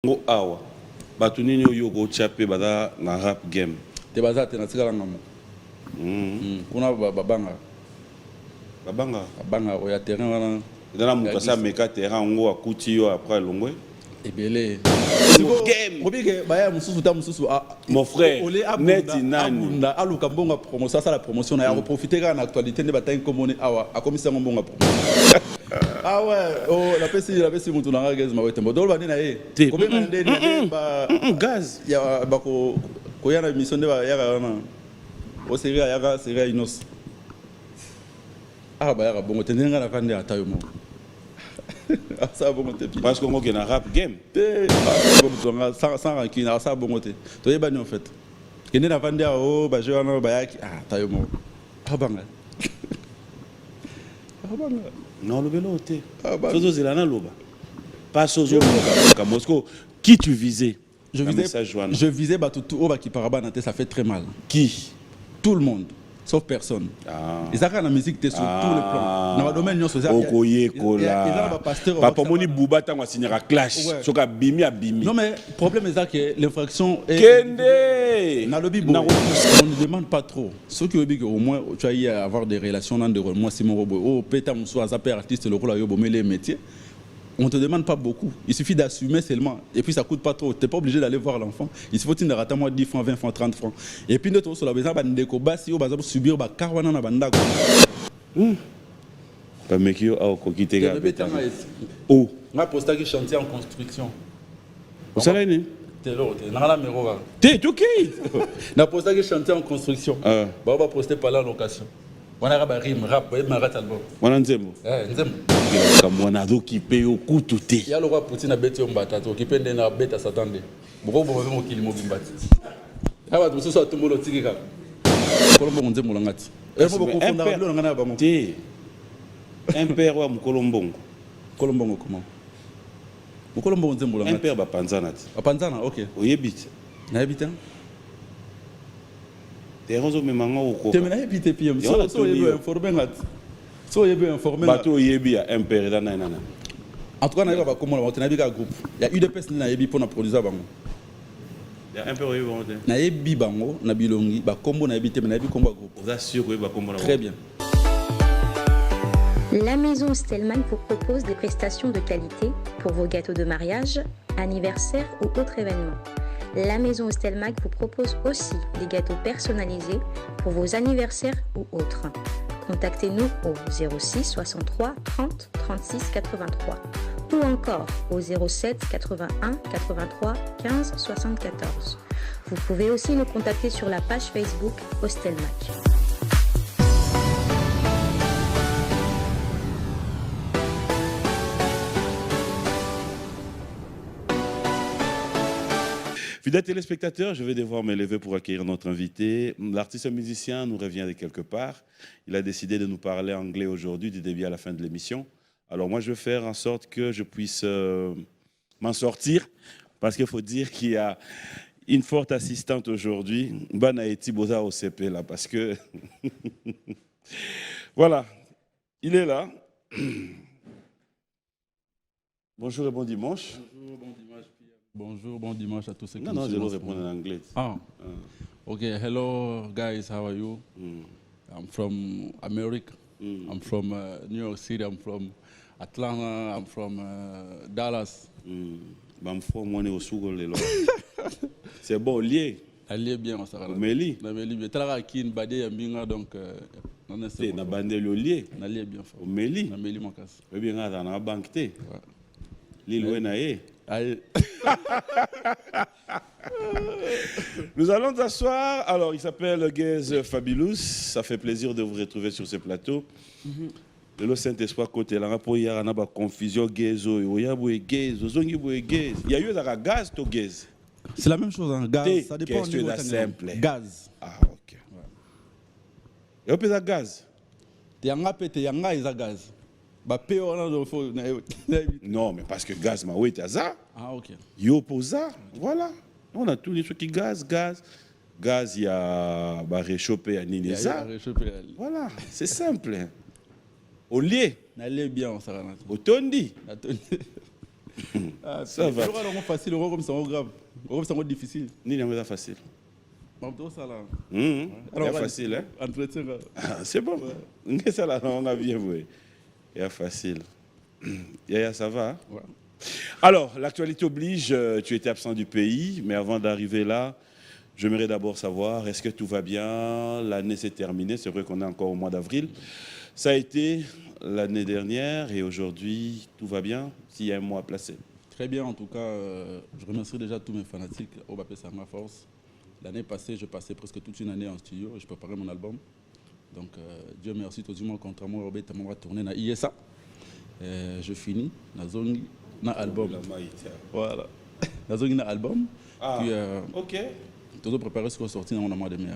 Ngo awa batu nini oyo go chape bada na rap game te bazate na tikala ngamo kuna babanga oya terrain wana dana mukasa meka terrain ngo akuti yo après longwe ebele game mobike baya mususu ta mususu mon frère neti nani abunda aluka mbonga promotion ça la promotion na ya profiter kana actualité ne bataille comme awa akomisa mbonga promotion ah ouais oh la pesi mutu na gaz ma wete modolo bani na ye combien ndeni ba gaz ya bako ko yana mission de ba ya na o série ya série inos ah ba ya bongo tenenga na kande atayo mo ça bongo te parce que ngo ke na rap game sans rancune ça bongo te to yeba ni en fait kende na vande o ba jeu na ba ya atayo mo abanga abanga non le vélo te sozo zelana loba pas sozo ka Moscou qui tu visais je visais bah tout au qui parabana ça fait très mal qui tout le monde sauf personne ils ont la musique sur tous les plans dans le domaine non social okoye kola papa moni buba tango signera clash soka bimi abimi non mais problème est que l'infraction est kende na lobby on ne demande pas trop ceux qui veulent au moins tu as eu à avoir des relations dans de moi Simon Robo oh peta muso azaper artiste le rôle yo bomé les métiers on te demande pas beaucoup il suffit d'assumer seulement et puis ça coûte pas trop tu n'es pas obligé d'aller voir l'enfant il faut qu'il rate moi 10 francs 20 francs 30 francs et puis d'autres sur la maison bandeko basi au bazab subir ba karwana na bandako pas mekio au kokitega oh on a posté qui chantier en construction au salaire ni telo te na la mero te tuki na posté qui chantier en construction ba ba poster par la location on a rime rap et marat album wana nzembo nzembo comme on a do qui paye au coup tout est ya le roi Poutine a bêté on batato qui peine na bêta s'attendre beaucoup beaucoup mo kili mo bimbati aba tout ça tout le monde tikika kolombo nzembo langati e mo beaucoup fondara lo ngana ba mo te impère wa mukolombongo kolombongo comment mukolombo nzembo langati impère ba panzana OK oyebite na yebita terrain me mango ko te mena yebite pm so yebe informer ngati so yebe informer bato yebi ya impère dana nana en tout cas na yeba ba komona ba tenabi ka groupe ya UDPS na yebi pour na produire bango ya impère yebi bango na yebi bango na bilongi ba kombo na yebi te mena yebi kombo groupe vous assure que ba kombo na très bien. La maison Stelman vous propose des prestations de qualité pour vos gâteaux de mariage, anniversaire ou autres événements. La maison Stelmag vous propose aussi des gâteaux personnalisés pour vos anniversaires ou autres. Contactez-nous au 06 63 30 36 83 ou encore au 07 81 83 15 74. Vous pouvez aussi nous contacter sur la page Facebook Hostelmag. Fidèles téléspectateurs, je vais devoir me lever pour accueillir notre invité. L'artiste musicien nous revient de quelque part. Il a décidé de nous parler anglais aujourd'hui, du début à la fin de l'émission. Alors moi, je vais faire en sorte que je puisse m'en sortir, parce qu'il faut dire qu'il y a une forte assistante aujourd'hui, Banaïti Boza au CP, là, parce que... Voilà, il est là. Bonjour et bon dimanche. Bonjour, bon dimanche. Bonjour, bon dimanche à tous ceux qui Non, je vais répondre en anglais. Okay, hello guys, how are you? I'm from America. I'm from New York City. I'm from Atlanta. I'm from Dallas. C'est bon, lié. Lié bien, on s'arrête. Meli. Meli bien. Tala qui une badé yambinga donc. Non, c'est na bandé le lié. Na lié bien fort. Meli. Na Meli mon casse. Eh bien, on a na banque té. L'île Wenaé. Nous allons t'asseoir. Alors, il s'appelle Gaze Fabulous. Ça fait plaisir de vous retrouver sur ce plateau. Le Saint-Espoir côté là, pour y avoir confusion Gaze, il y a eu un gaz to Gaze. C'est la même chose, hein. Gaz. Ça dépend de la simple. Gaz. Ah, ok. Il y a un gaz. Il y a un gaz. Non, mais parce que gaz, ma oui, ça. Ah, ok. Yo posa, voilà. On a tous les trucs qui gaz. Gaz, il y a réchauffé à Ninesa. Voilà, c'est simple. Au lié. N'allez bien, on s'arrête. Au tondi. Ça va. Le facile, le comme ça, grave. Le comme ça, difficile. Ni n'est facile. C'est facile, hein? Entretien. C'est bon. Ça là, on a bien vu. C'est facile. Yaya, ça va? Ouais. Alors, l'actualité oblige, tu étais absent du pays, mais avant d'arriver là, j'aimerais d'abord savoir, est-ce que tout va bien? L'année s'est terminée, c'est vrai qu'on est encore au mois d'avril. Ça a été l'année dernière et aujourd'hui, tout va bien, s'il y a un mois à placer. Très bien, en tout cas, je remercie déjà tous mes fanatiques au Bapé Sarma Force. L'année passée, je passais presque toute une année en studio et je préparais mon album. Donc, Dieu merci, tout le monde, contrairement au Bapé, je vais tourner dans ISA. Je finis dans zone na album. Voilà. Dans zone na album. Ah, puis, ok. Tout le préparer ce qu'on sorti dans mon mois de mai.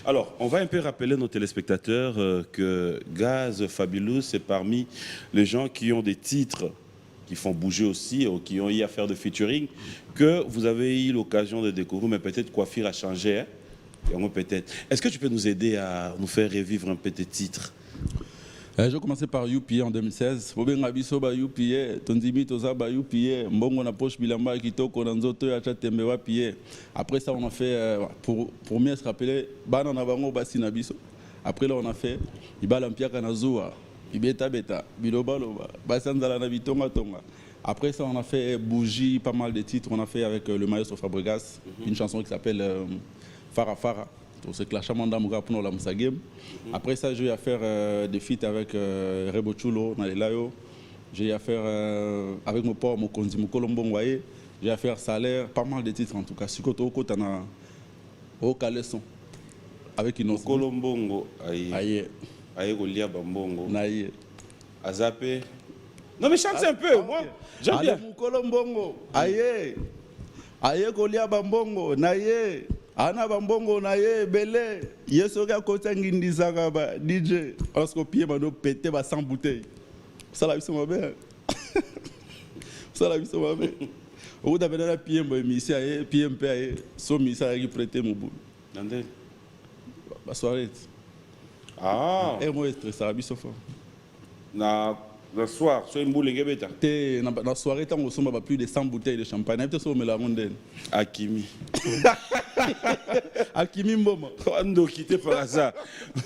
Alors, on va un peu rappeler nos téléspectateurs que Gaz Fabulous, c'est parmi les gens qui ont des titres qui font bouger aussi, ou qui ont eu à faire de featuring, que vous avez eu l'occasion de découvrir, mais peut-être Coiffure a changé. Hein? Peut-être. Est-ce que tu peux nous aider à nous faire revivre un peu tes titres? Je vais commencer par UPA en 2016. Bobenga biso ba UPA, Tonzimi toza ba UPA, Mbongo na poche bilamba kitoko na nzoto ya chatembe wa PA. Après ça on a fait pour mieux se rappeler bana na bango basi na biso. Après là on a fait ibala mpiaka na zuwa, ibeta beta, biloba loba, basanzala na bitonga tonga. Après ça on a fait Bougie, pas mal de titres, on a fait avec le maestro Fabregas, une chanson qui s'appelle Fara Fara. C'est que la chamanda mouga pour la Moussagem. Après ça, j'ai eu à faire des feats avec Rebo Chulo, Nalelayo. J'ai eu à faire avec mon père, mon Konzi, mon Colombo Mwaye. J'ai eu à faire Salaire, pas mal de titres en tout cas. Sikoto Okotana, Okalesson. Avec Innocent. Colombongo, aïe. Aïe, Golia Bambongo. Naïe. Azapé. Non mais chante un peu, moi. J'aime bien. Mon Colombongo, aïe. Aïe, Golia Bambongo, naïe. Ana bambongo na ye belé yeso ka kota ngindisaka ba DJ parce que pied mano pété ba 100 bouteilles ça la biso mabe ça la biso mabe au da bena pied mbo misi aye pied mpe aye so misi aye prêter mon bout Nande ba soirée et moi stress la biso fort na le soir so imboule ngebeta te na soirée tant on somba plus de 100 bouteilles de champagne peut so me la mondaine Akimi Akimi Mboma. Quand quitter par hasard,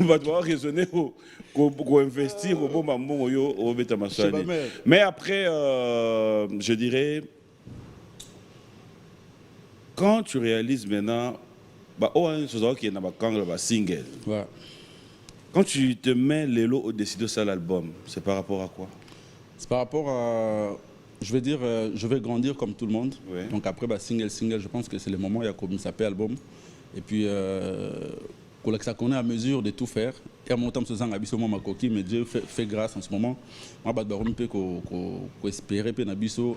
on va devoir raisonner pour investir au bon moment au bêta massoani. Mais après, je dirais, quand tu réalises maintenant, single. Ouais. Quand tu te mets les lots au-dessus de ça l'album, c'est par rapport à quoi? C'est par rapport à... Je vais dire, je vais grandir comme tout le monde. Ouais. Donc après, single, je pense que c'est le moment où il y a comme ça s'appelle album. Et puis, ça connaît à mesure de tout faire. Et en montant, je suis ma coquille, mais Dieu fait grâce en ce moment. Moi, je espérer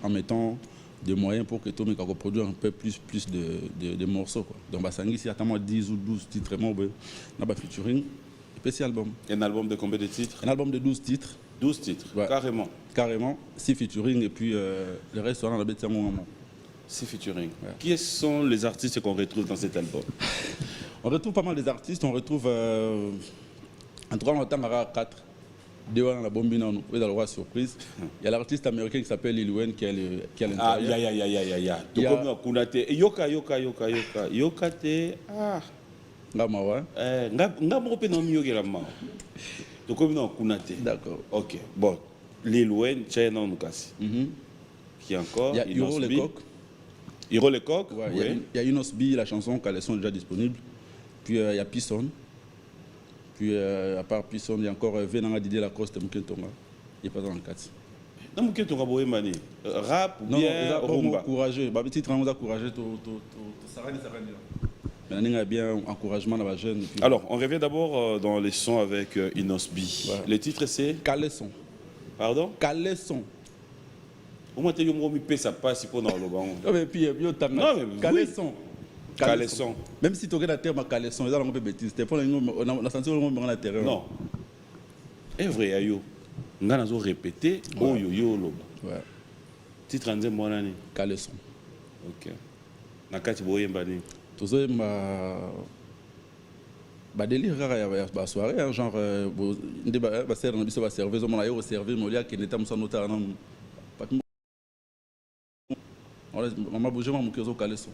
en mettant des moyens pour que tout le monde produise un peu plus de morceaux. Quoi. Donc, il y a 10 ou 12 titres, on a featuring. Et puis, c'est album. Un album de combien de titres? Un album de 12 titres. 12 titres, ouais. Carrément. Carrément, 6 featuring et puis le reste on a bêté à mon moment. 6 featuring. Ouais. Qui sont les artistes qu'on retrouve dans cet album? On retrouve pas mal des artistes, on retrouve en tout cas on attend à 4. Deux ans la bombine on est dans le roi surprise. Il y a l'artiste américain qui s'appelle Lil Wayne qui a l'intérieur. Ah ya. Donc Kunate yoka te ah. Ngama ouais. Ngamo pe no miyoke la ma. Donc on Kunate. D'accord. OK. Bon, Lil Wayne, China Nukasi. Qui encore? Il y a Hiro Lecoq. Hiro Lecoq. Ouais, oui. Il y a Unos B, la chanson, elles sont déjà disponibles. Puis il y a Pisson. Puis à part Pisson, il y a encore Venanga Didier Lacoste, Moukentonga. Il n'est pas dans le 4. Non, Moukentonga, Bohemani. Rap ou bien rumba? Courageux. Ma petite ramon courageux, Sarani. Maintenant, il y a bien encouragement dans la jeune. Alors, on revient d'abord dans les sons avec Inos B. Ouais. Le titre c'est Calesson. Pardon? Calesson. Au moins, tu as mis ça passe pour dans le banc. Non, mais puis, Calesson. Calesson. Même si tu regardes la terre, Calesson, ils ont un peu bêtise. On a senti qu'on la terre. Non. C'est vrai, ayo. On a répété. Oh, yo, loba. Ouais. Titre en moi, Calesson. Ok. Nakati Boyembani. Tout ça, délire la soirée, genre, on va servir, on va servir, on va servir, on va servir, on va servir, Maman bouge moi mon cœur au caleçon.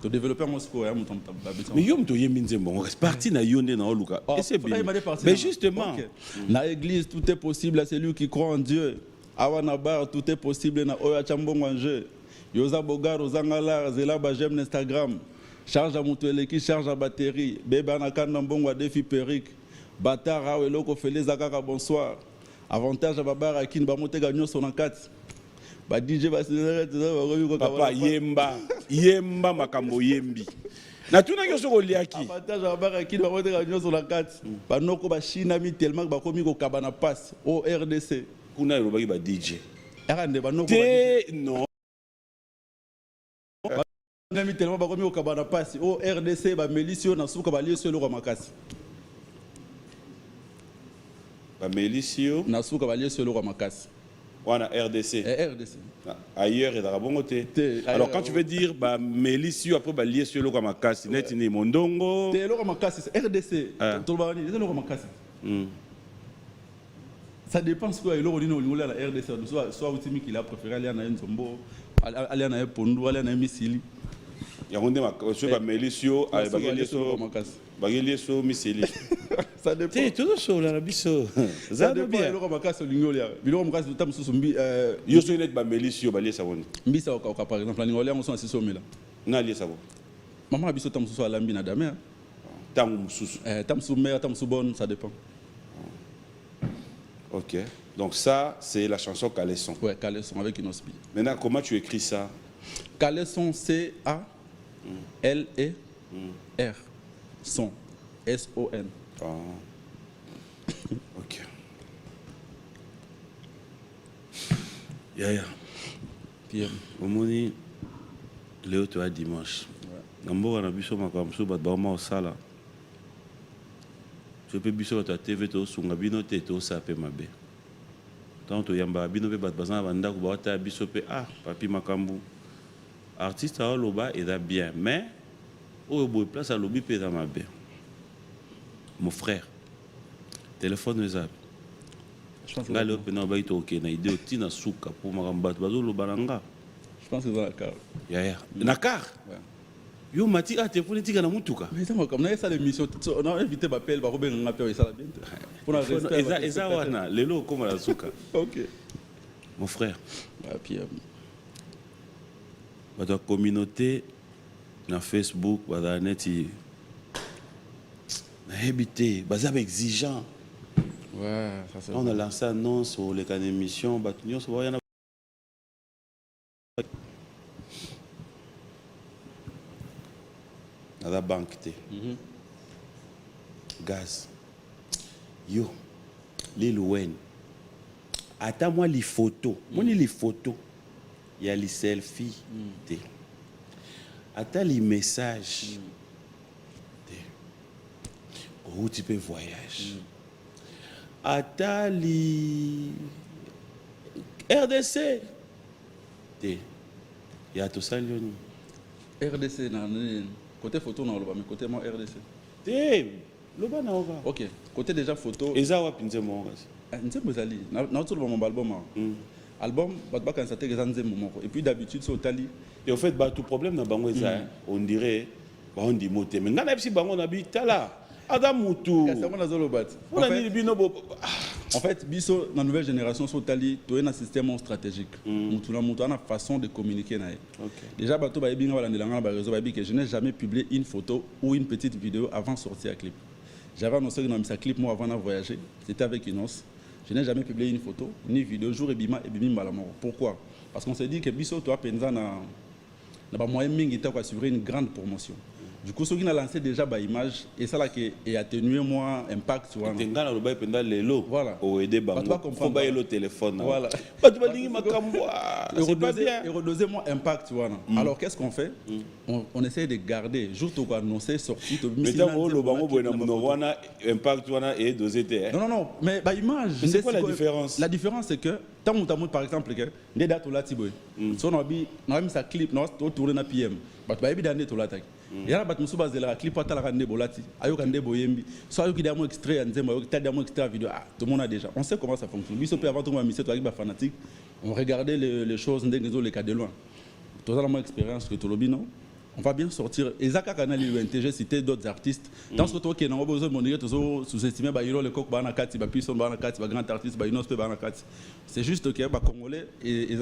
To développer mon score ya mutam tababisa. Mais yom to yembi nzembo, c'est parti na yonde na oluka. Et c'est bien. Mais justement, la église tout est possible à celui qui croit en Dieu. Awana bar tout est possible na oya chambongo anje. Yoza bogar ozangala zela ba j'aime Instagram. Charge à mutuelle qui charge à batterie. Beba na kanda mbongo défi perique. Batara weloko fele zakaka bonsoir. Avantage à babara kin ba motega nyoso na kati. Ba DJ ba papa yemba makambo yembi. Na tuna nyoso ko liaki. Avantage à babara kin ba motega nyoso na kati. Ba noko ba china mi tellement ba komi ko kabana passe au RDC. Kuna yobaki ba DJ. Erande ba noko non. Nami tellement ba komi ko kabana passe au RDC ba Melisio na suka ba liesio lo makasi. Ba Melisio na suka ba liesio lo makasi. Wana RDC. RDC. Ailleurs et dans bongoté. Alors quand tu veux dire bah Melisio après bah lié sur le Ramakasi, net ni mondongo. Te lo makasi RDC. To ba ni lo makasi. Ça dépend ce que le rodino la RDC soit ultimi qu'il a préféré aller na Nzombo, aller na Pondu, aller na Misili. Ya honde ma sur ba Melisio ay ba lié sur makasi. Ba lié sur Misili. Ça dépend. C'est tout ça là biso. Ça dépend lo makasi lingolia. Bilo makasi tam susu mbi yo so net ba Melisio ba lié ça woni. Mbi ça ka par exemple lingolia on so asiso mila. Na lié ça bon. Maman biso tam susu alambi na dame. Tam mususu. Tam su mère tam su bonne ça dépend. OK. Donc ça c'est la chanson Caleçon. Ouais, Caleçon avec une ospi. Maintenant comment tu écris ça? Caleçon C A L E R son S O N. OK. Yaya. Pierre. Omoni Léo tu as dimanche. Ngambo na biso makamso bat ba ma osala. Je peux biso ta TV to sunga bino te to sape mabe. Tant to yamba bino be bat bazana banda ko ba ta biso pe papi makambu. Artiste a loba et da bien mais au bout place à lobby pe da mabe. Mon frère. Téléphone zap. Je pense que là le pena ba ito OK na idée tina suka pour makamba bazo loba nanga. Je pense que c'est la car. Ya. Na car. Ouais. Yo mati téléphone tika na mutuka. Mais ça comme na ça l'émission on a invité Bapel ba Robin ngapé ça la bien. Pour la respect. Eza wana lelo comme la suka. OK. Mon frère. Puis la communauté na Facebook ba net na habité bazab exigeant. Ouais, ça c'est. On a lancé annonce sur les canaux émissions ba tunyo so yana à la banque té. Gaz. Yo. Les louen. Attends-moi les photos. Moi les photos. Il y a les selfies. Attends les messages. Où tu peux voyager. Attends les RDC. Il y a tout ça. RDC, côté photo, non, mais côté moi RDC. Ok, côté déjà photo. Et ça, on a mon album. Album, et puis d'habitude, c'est au Tali. Et en fait, tout problème, on dirait, on dit moté. Mais on habite là. En fait, biso la nouvelle génération sont allés dans un système stratégique. Nous avons une façon de communiquer. Déjà, je n'ai jamais publié une photo ou une petite vidéo avant de sortir un clip. J'avais annoncé que dans un clip moi avant de voyager, c'était avec Inos. Je n'ai jamais publié une photo ni vidéo jour et bima malamoro. Pourquoi? Parce qu'on s'est dit que biso toi penza na moyen mingi ta quoi assurer une grande promotion. Du coup, ce qui a lancé déjà par image, et ça là qui est atténué moins impact sur un. Voilà. Au aider faut bailler le téléphone. Voilà. C'est pas bien. Et redoser moins impact sur un. Alors qu'est-ce qu'on fait? On essaie de garder juste au annoncer sorti. Mais le bango impact et dosé. Non, mais par image. C'est quoi la différence? La différence c'est que tant par exemple que des dates au latiboy. Si on a mis sa clip, on a tourné na PM. Bah tu vas bien d'aller au latak. Il y a des gens qui ont clip à la rande bolati. Ayoka ndebo yembi. Soit ayoki damo extrait nzemba, ayoki damo extrait vidéo. Ah, tout le monde a déjà. On sait comment ça fonctionne. Lui, avant tout, on a fanatique. On regardait les choses, les cas de loin. Tout ça, mon expérience que tout le monde. On va bien sortir. Et Zaka Kanali UNT, j'ai cité d'autres artistes. Dans ce temps, on a besoin de monnaie, sous-estimé, le coq, Banakati, Pisson, Banakati, grand artiste, Inos, Banakati. C'est juste que les Congolais, et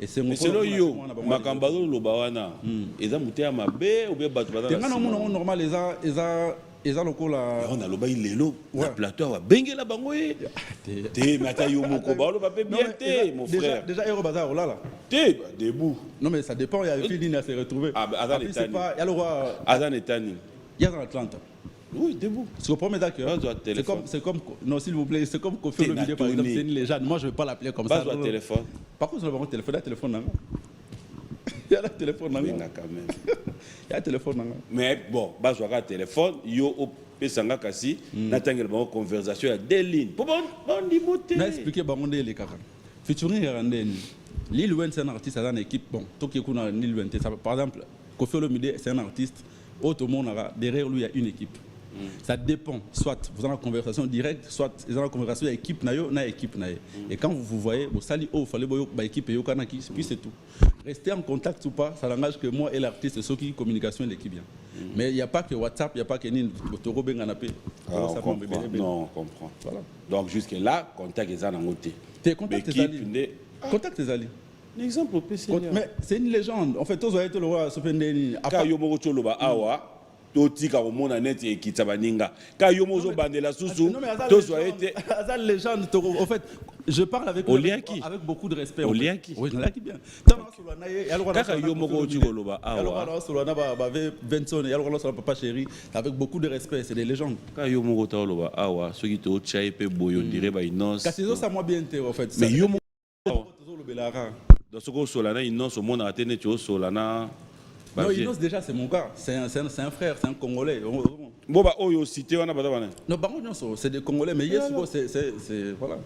c'est mon c'est là, yo, Makambalo, Lobawana, ils ont monté à ma baie ou bien Batouana. C'est normal, ils ont le coup là. On a le bail lélo, la plateau, bengue la bangoé. T'es, Matayo Moko, le papé bien, mon frère. Déjà, Aéro Bazar, oh là là. T'es, debout. Non, mais ça dépend, il y a une fille à se retrouver. Ah, ben, Azan et Tani. Il y a le roi. Azan et Tani. Il y a dans l'Atlanta. Oui, debout. C'est le premier d'accord. C'est comme, non, s'il vous plaît, c'est comme qu'on fait le vidéo par exemple, c'est une légende. Moi, je ne vais pas l'appeler comme ça. Pas téléphone. Par contre, sur le téléphone, il y a un téléphone. Il y a le téléphone. Oui, quand même. Il y a un téléphone. Mais bon, bah, je regarde téléphone, yo, au Pesanga Kassi, n'attendez pas une conversation, il y a des lignes. Pour bon dimoter. Mais expliquez, bah, on est les caras. Featuring Randé, Lil Wayne, c'est un artiste, c'est une équipe. Bon, tout qui est dans Lil Wayne, par exemple, Kofi Olomide, c'est un artiste. Autre monde, derrière lui, il y a une équipe. Ça dépend. Soit vous avez une conversation directe, soit vous avez une conversation avec l'équipe, équipe. Et quand vous voyez, vous salez, il fallait que l'équipe et puis c'est tout. Rester en contact ou pas, ça n'engage que moi et l'artiste, ceux qui communication et l'équipe. Mais il n'y a pas que WhatsApp, il n'y a pas que Nin, Toro Benganapé. Non, on comprend. Voilà. Donc jusque-là, contact est en côté. Tes contacts tes alliés. Contact tes alliés. L'exemple au PC. Mais c'est une légende. En fait, tous avez été le roi Sopendeni. Quand Yomo Choloba Awa, Totika au monde net et Kitabaninga. Quand Yomo Bandela Soussou, tous avez été. Azal légende. En fait, je parle avec beaucoup de respect. Oliaki. Oui, Oliaki bien. Quand Yomo Choloba Awa, papa chéri, avec beaucoup de respect, c'est des légendes. Quand Yomo Choloba Awa, ceux qui te Chaipé Boyon dirait Bainos. Cassez ça moi bien en fait. Mais Yomo dans ce cas Solana, Inos au monde a atteint Solana. Non, Inos déjà c'est mon gars, c'est un frère, c'est un Congolais. Bon bah Oyo cité on a pas d'abonné. Non, par contre c'est des Congolais, mais yes c'est voilà.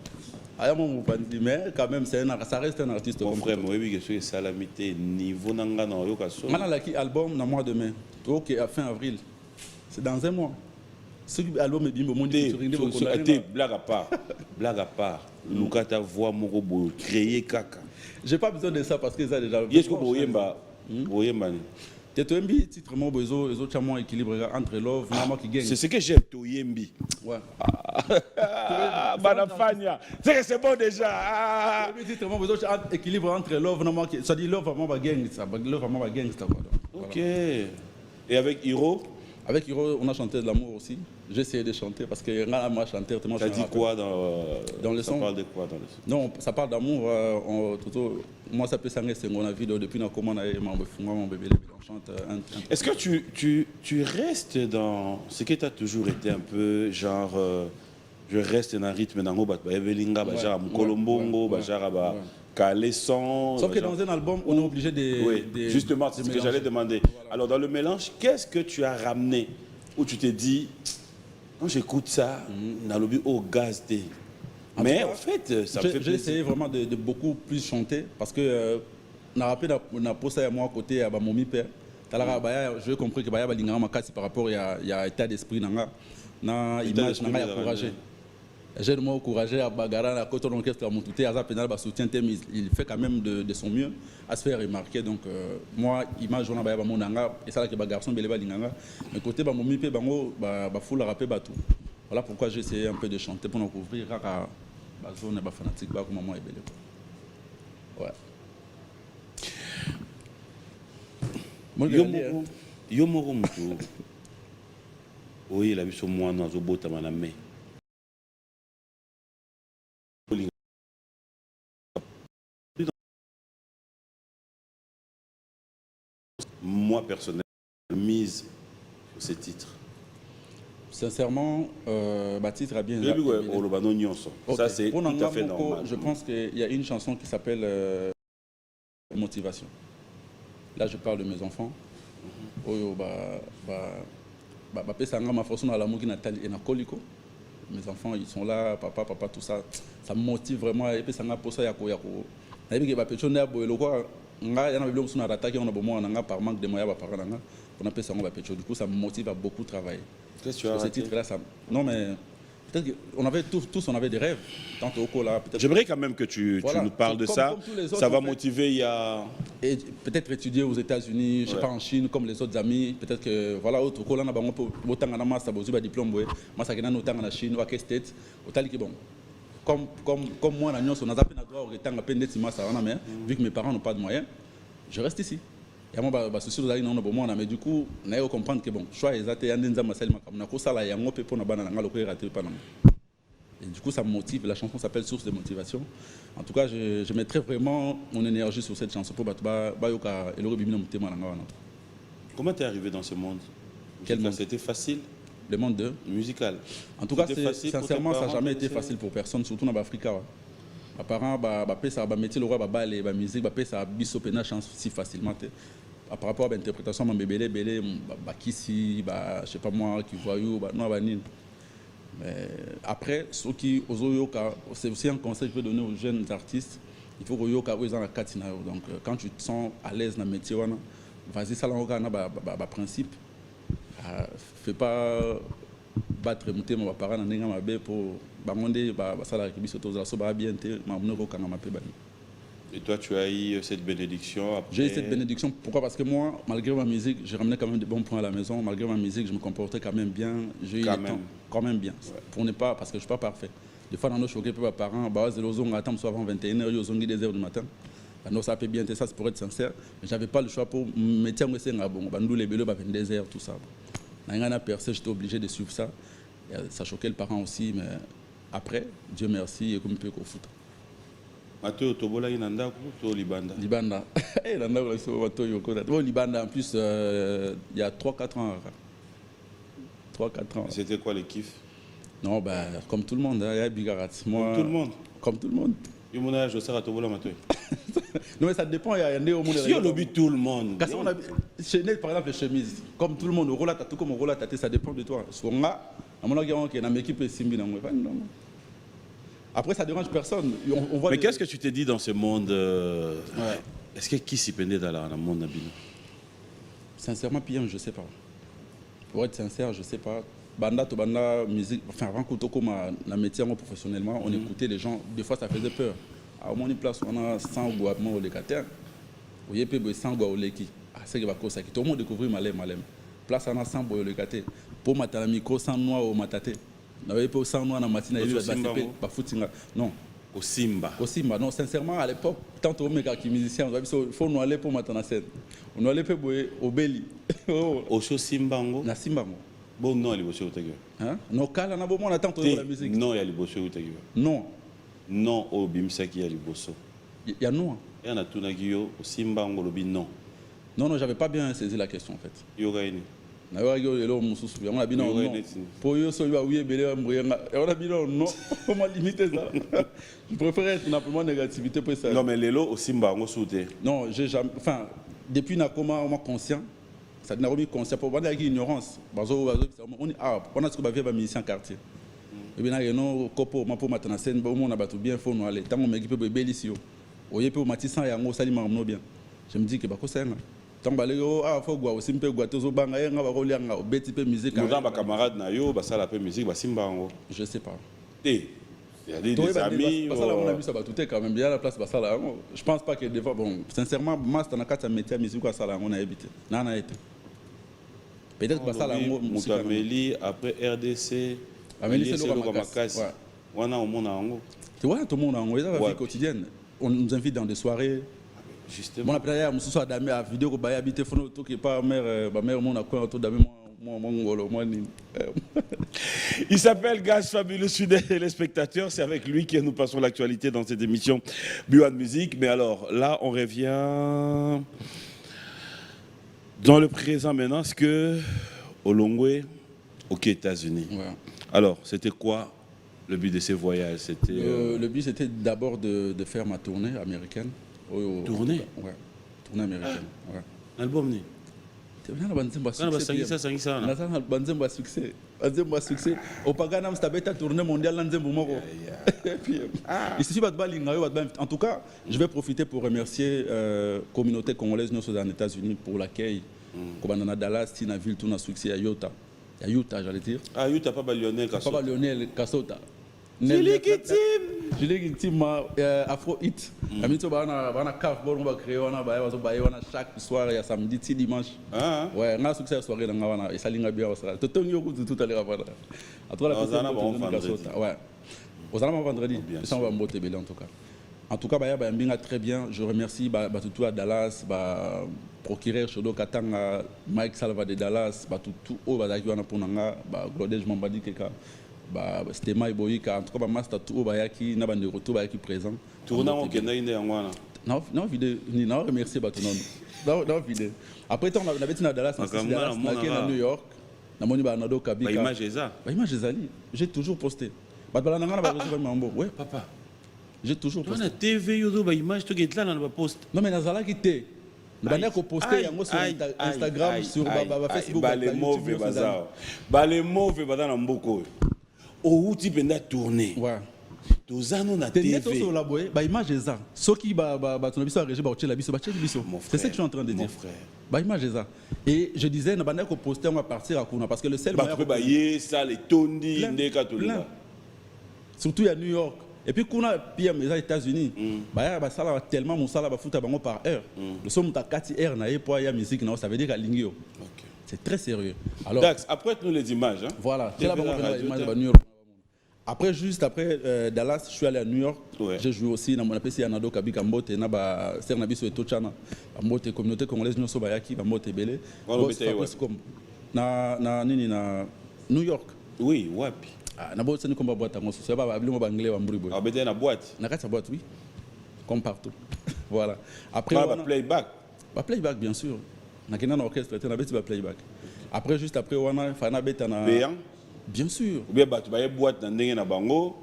Mais quand même ça reste un artiste. Mon frère, moi oui que c'est salamité niveau nanga na yo kaso. Maintenant là qui album dans mois de mai. OK, à fin avril. C'est dans un mois. Ce album est bien mon Dieu. Blague à part. Lukata voix moko boyo créer kaka. J'ai pas besoin de ça parce que ça déjà. Est-ce que Boyemba ni? Toyembi titre mon besoin les autres champs équilibre entre love normalement qui gagne. C'est ce que j'aime Toyembi. Ouais. Banafania. C'est bon déjà. Titre mon besoin équilibre entre love normalement qui ça dit love vraiment va gagne ça love vraiment va gagne ça. OK. Et avec Hiro? Avec Hiro, on a chanté de l'amour aussi. J'ai essayé de chanter parce que moi chanter tellement. Ça dit quoi dans le son? Ça parle de quoi dans le son? Non, ça parle d'amour. Moi, ça peut s'arrêter. C'est mon avis depuis comment on a mon bébé, on chante. Est-ce que tu restes dans ce que tu as toujours été un peu genre je reste dans un rythme dans le Evelinga, genre Mukolombongo, genre Caleçon. Sauf que dans un album, on est obligé de. Oui, justement, c'est ce que j'allais demander. Voilà. Alors, dans le mélange, qu'est-ce que tu as ramené où tu t'es dit, quand j'écoute ça, dans le but au gaz D. Mais en fait, ça me fait plaisir. J'ai essayé vraiment de beaucoup plus chanter parce que on a rappelé na posé à moi à côté à mon père. Je compris que baya balingama makasi par rapport il y a état d'esprit na image na encouragé. J'ai le mot encouragé à Bagara, à côté de l'orchestre à Moutouté, à Zapénal, à soutien, il fait quand même de son mieux à se faire remarquer. Donc, moi, image, on a mon nanga, et ça, là, que les garçons, ils linganga. Mais côté, mon mipé, bango, foule à rapper, tout. Voilà pourquoi j'ai essayé un peu de chanter pour nous couvrir à la zone fanatique, comme maman est belle. Ouais. Yomoro Moutou. Oui, il a vu son moine dans le beau tamaname. Moi, personnellement, mise sur ces titres. Sincèrement, titre a bien. Ça, c'est tout à fait normal. Je pense qu'il y a une chanson qui s'appelle Motivation. Là, je parle de mes enfants. Mes enfants, ils sont là, papa, tout ça. Ça me motive vraiment. Et puis, ça m'a posé à quoi. nga yana biloko suna rataki on a bon nga par manque de moyens par nga on appelle ça on va pécho. Du coup ça me motive à beaucoup travailler. Qu'est-ce que tu as raté? Ce titre là ça non mais peut-être qu'on avait tous on avait des rêves tant au Cola peut-être. J'aimerais quand même que tu nous parles de ça. Ça va motiver, il y a... Et peut-être étudier aux États-Unis, je sais pas, en Chine, comme les autres amis. Peut-être que, voilà, autre Cola, on a autant de masse, on a diplôme, moi, ça gagne autant en Chine, ou à quel state, autant que bon. Comme moi, on a zappé notre droit, on a peine d'être masse, vu que mes parents n'ont pas de moyens, je reste ici. Et moi, je suis là, mais du coup, on a comprendre que bon, choix exact, il y a des gens qui ont ça là, il y a un peu pour rater pas. Et du coup, ça me motive. La chanson s'appelle Source de motivation. En tout cas, je mettrai vraiment mon énergie sur cette chanson pour Comment tu es arrivé dans ce monde? Quel monde? C'était facile? Le monde de musical. En tout cas, sincèrement, ça n'a jamais été facile pour personne, surtout dans l'Afrique. Mes parents, ça métier le roi, la musique, ça biso pena chance si facilement. Par rapport à l'interprétation, mon bébé, qui si, je sais pas moi, qui voyou, non, mais après, c'est aussi un conseil que je peux donner aux jeunes artistes. Il faut que vous ayez un katina. Donc, quand tu te sens à l'aise dans le métier, vas-y, ça là, principe. Fais pas battre monter mon parent dans ma baie pour bamonde ça la kibiso toza so ba bien te mamno ko kanga ma pe bani. Et toi, tu as eu cette bénédiction après... J'ai eu cette bénédiction. Pourquoi? Parce que moi, malgré ma musique, j'ai ramené quand même de bons points à la maison. Malgré ma musique, je me comportais quand même bien. J'ai eu le temps, quand même bien. Ouais. Pour ne pas, parce que je ne suis pas parfait. Des fois, dans nos choqués, mes parents, c'est le zong, attends, soit avant 21h, ils ont 2h du matin. Non, ça peut bien être ça, c'est pour être sincère. Mais je n'avais pas le choix pour me mettre en bon. Bandou les bélos, 22h, tout ça. Quand on a percé, j'étais obligé de suivre ça. Et ça choquait le parent aussi, mais après, Dieu merci, et comme il peut qu'au foot. Mathieu, Tobola, il y a un Libanda. Libanda. Libanda, en plus, il y a 3-4 ans. 3-4 ans. C'était quoi les kiffs? Non, comme tout le monde, il y a Bigarat. Comme tout le monde? Comme tout le monde. Il y a un José Tobola, Mathieu. Non, mais ça dépend, il y a un au monde. Si on lobby tout le monde. Chez par exemple, les chemises. Comme tout le monde, tout comme on roule à tâter, ça dépend de toi. Soit on a, à mon avis, il y a une équipe Simbi. Après, ça ne dérange personne. On voit mais qu'est-ce que tu t'es dit dans ce monde Est-ce que qui s'y pendait dans le monde Nabino? Sincèrement, je ne sais pas. Pour être sincère, je ne sais pas. Banda, musique, enfin, avant qu'on comme un métier professionnellement, on écoutait les gens. Des fois, ça faisait peur. À mon place, on a 100 gouvernements au Lécater. On y a 100 gouvernements au Léki. C'est que tout le monde découvre Malem. Place, on a 100 au Lécater. Pour mater la micro, 100 noirs au Matate. On avait pas 100 noirs dans la matinée. Non. Au Simba. Au Simba. Non, sincèrement, à l'époque, tant que je suis musicien, il faut nous aller pour mater la scène. On allait pour au Beli. Au show Simba. Na Simba. Bon, non, il y a des choses. Non, quand on a beau, on attend la musique. Non, il y a des choses. Non. Non, au Bimsaki, il y a des choses. Il y a non. Il y a tout au Simba, on a non. Non, j'avais pas bien saisi la question en fait. Yoga ini. Na yoga yo on a bien non. Pour eux, so yo oui belé on a bien non. Comment limiter ça? Je préfère être simplement négativité pour ça. Non, mais les lots au Simba, on sauté. Non, j'ai jamais, enfin, depuis na comment on conscient. Ça n'a pas conscient pour voir l'ignorance. On a ce qu'on va faire musicien quartier. Et bien là, non, copo, ma pour matin scène, on a battu bien, faut nous aller. Tant qu'on m'équipe de bélicio. Au lieu de matissan et en salim en bien. Je me dis que bah quoi c'est là. Tant balé faut voir aussi un peu gâteau au bang et on va rouler en bête peu musique. Nous avons camarade na yo, bah ça la peu musique, bah Simba en. Je sais pas. Il y a des amis. Ça là on a vu ça va tout est quand même bien la place bah ça là. Je pense pas que des fois bon, sincèrement, moi c'est dans quatre métier musique quoi ça là on a évité. Non on a été. Peut-être que ça là Moutameli après RDC. Amélie c'est le Makasi. On a au monde en. Tu vois tout le monde en la vie quotidienne. On nous invite dans des soirées. Justement. Mon après hier mususu adame a vidéo ko ba habiter fono to ki pas mère ba mère mon a quoi to dame moi ngolo moi ni. Il s'appelle Gaz Fabuleux Sudais et les spectateurs, c'est avec lui que nous passons l'actualité dans cette émission Buan Musique. Mais alors là on revient dans le présent maintenant, ce que Olongwe aux États-Unis. Ouais. Alors, c'était quoi le but de ces voyages? C'était le but, c'était d'abord de faire ma tournée américaine. Tournée? Ouais, tournée américaine. Ouais. Album ni? Tu viens à Banzemba succès. Ça. Banzemba succès. Nzembo a succès. Au Pagana, c'est tournée mondiale Nzembo Moro. Il suffit de en tout cas, je vais profiter pour remercier la communauté congolaise aux États-Unis pour l'accueil. Comme on a Dallas, Tina Ville, tout a succès à Utah. À Utah, j'allais dire. Ah, Utah, pas Lionel Kassota. Pas Lionel Kassota. Julie Team Afro Hit. Amito bana caf bon on va créer on a chaque soir il y a samedi et dimanche. Ouais, on a succès soirée dans wana et ça linga bien ça. Tout à l'heure voilà. À toi la personne. Ouais. Aux alentours vendredi. Ça on va monter belé en tout cas. En tout cas bah mbinga très bien. Je remercie tout à Dallas procureur Chodo Katanga Mike Salva de Dallas tout au bazaki wana ponanga Glodej Mambadi Keka. C'était Maï Boyika, en tout cas, master tout bayaki, n'a pas de retour bayaki présent. Tournant au Kenya, il est en Wana. Non, vidéo, non, remercier Batonon. Non, vidéo. Après, on avait été à Dallas, à New York, na moni ba nado kabika. Image eza. Image ezali. J'ai toujours posté. Batbala nanga ba reçu mambo. Ouais, papa. J'ai toujours posté. On a TV yodo ba image to get là na ba post. Non mais nazala ki te. Banda ko poster yango sur Instagram, sur Facebook, les mauvais bazar. Les mauvais bazar na mboko. Au outil penda tourner. Ouais. Tozano na TV. T'es sur la boye, ba image eza. Soki ba ton biso régé ba otela biso, ba tchela biso. C'est ce que je suis en train de dire. Mon frère. Ba image eza. Et je disais na banda ko poster on va partir à Kuna parce que le seul moyen ba yé ça les tondi ndeka tolina. Surtout à New York. Et puis kuna pia mais aux États-Unis. Ba ça là tellement mon sala ba futa bango par heure. Le somme ta 4 heures na yé pour ya musique na ça veut dire ka lingio. OK. C'est très sérieux. Alors, Dax, après nous les images. Hein? Voilà, c'est là l'image de New York. Après, juste après Dallas, je suis allé à New York. Ouais. J'ai joué aussi dans mon appel à Nado Kabika Mbote, na Sernabiso et Tochana, Mbote communauté congolaise Nyoso Bayaki, Mbote Belé. Na New York. Oui, wapi. Na boîte c'est comme boîte en c'est pas abli mo banglais wa mburi boy. Ah bete na boîte. Na kata boîte oui. Comme partout. Voilà. Après on playback. Ba playback bien sûr. Na kena na orchestre na beti ba playback. Après juste après wana fana beta na payant. Bien sûr. Ou bien tu vas boîte dans ndenge na bango.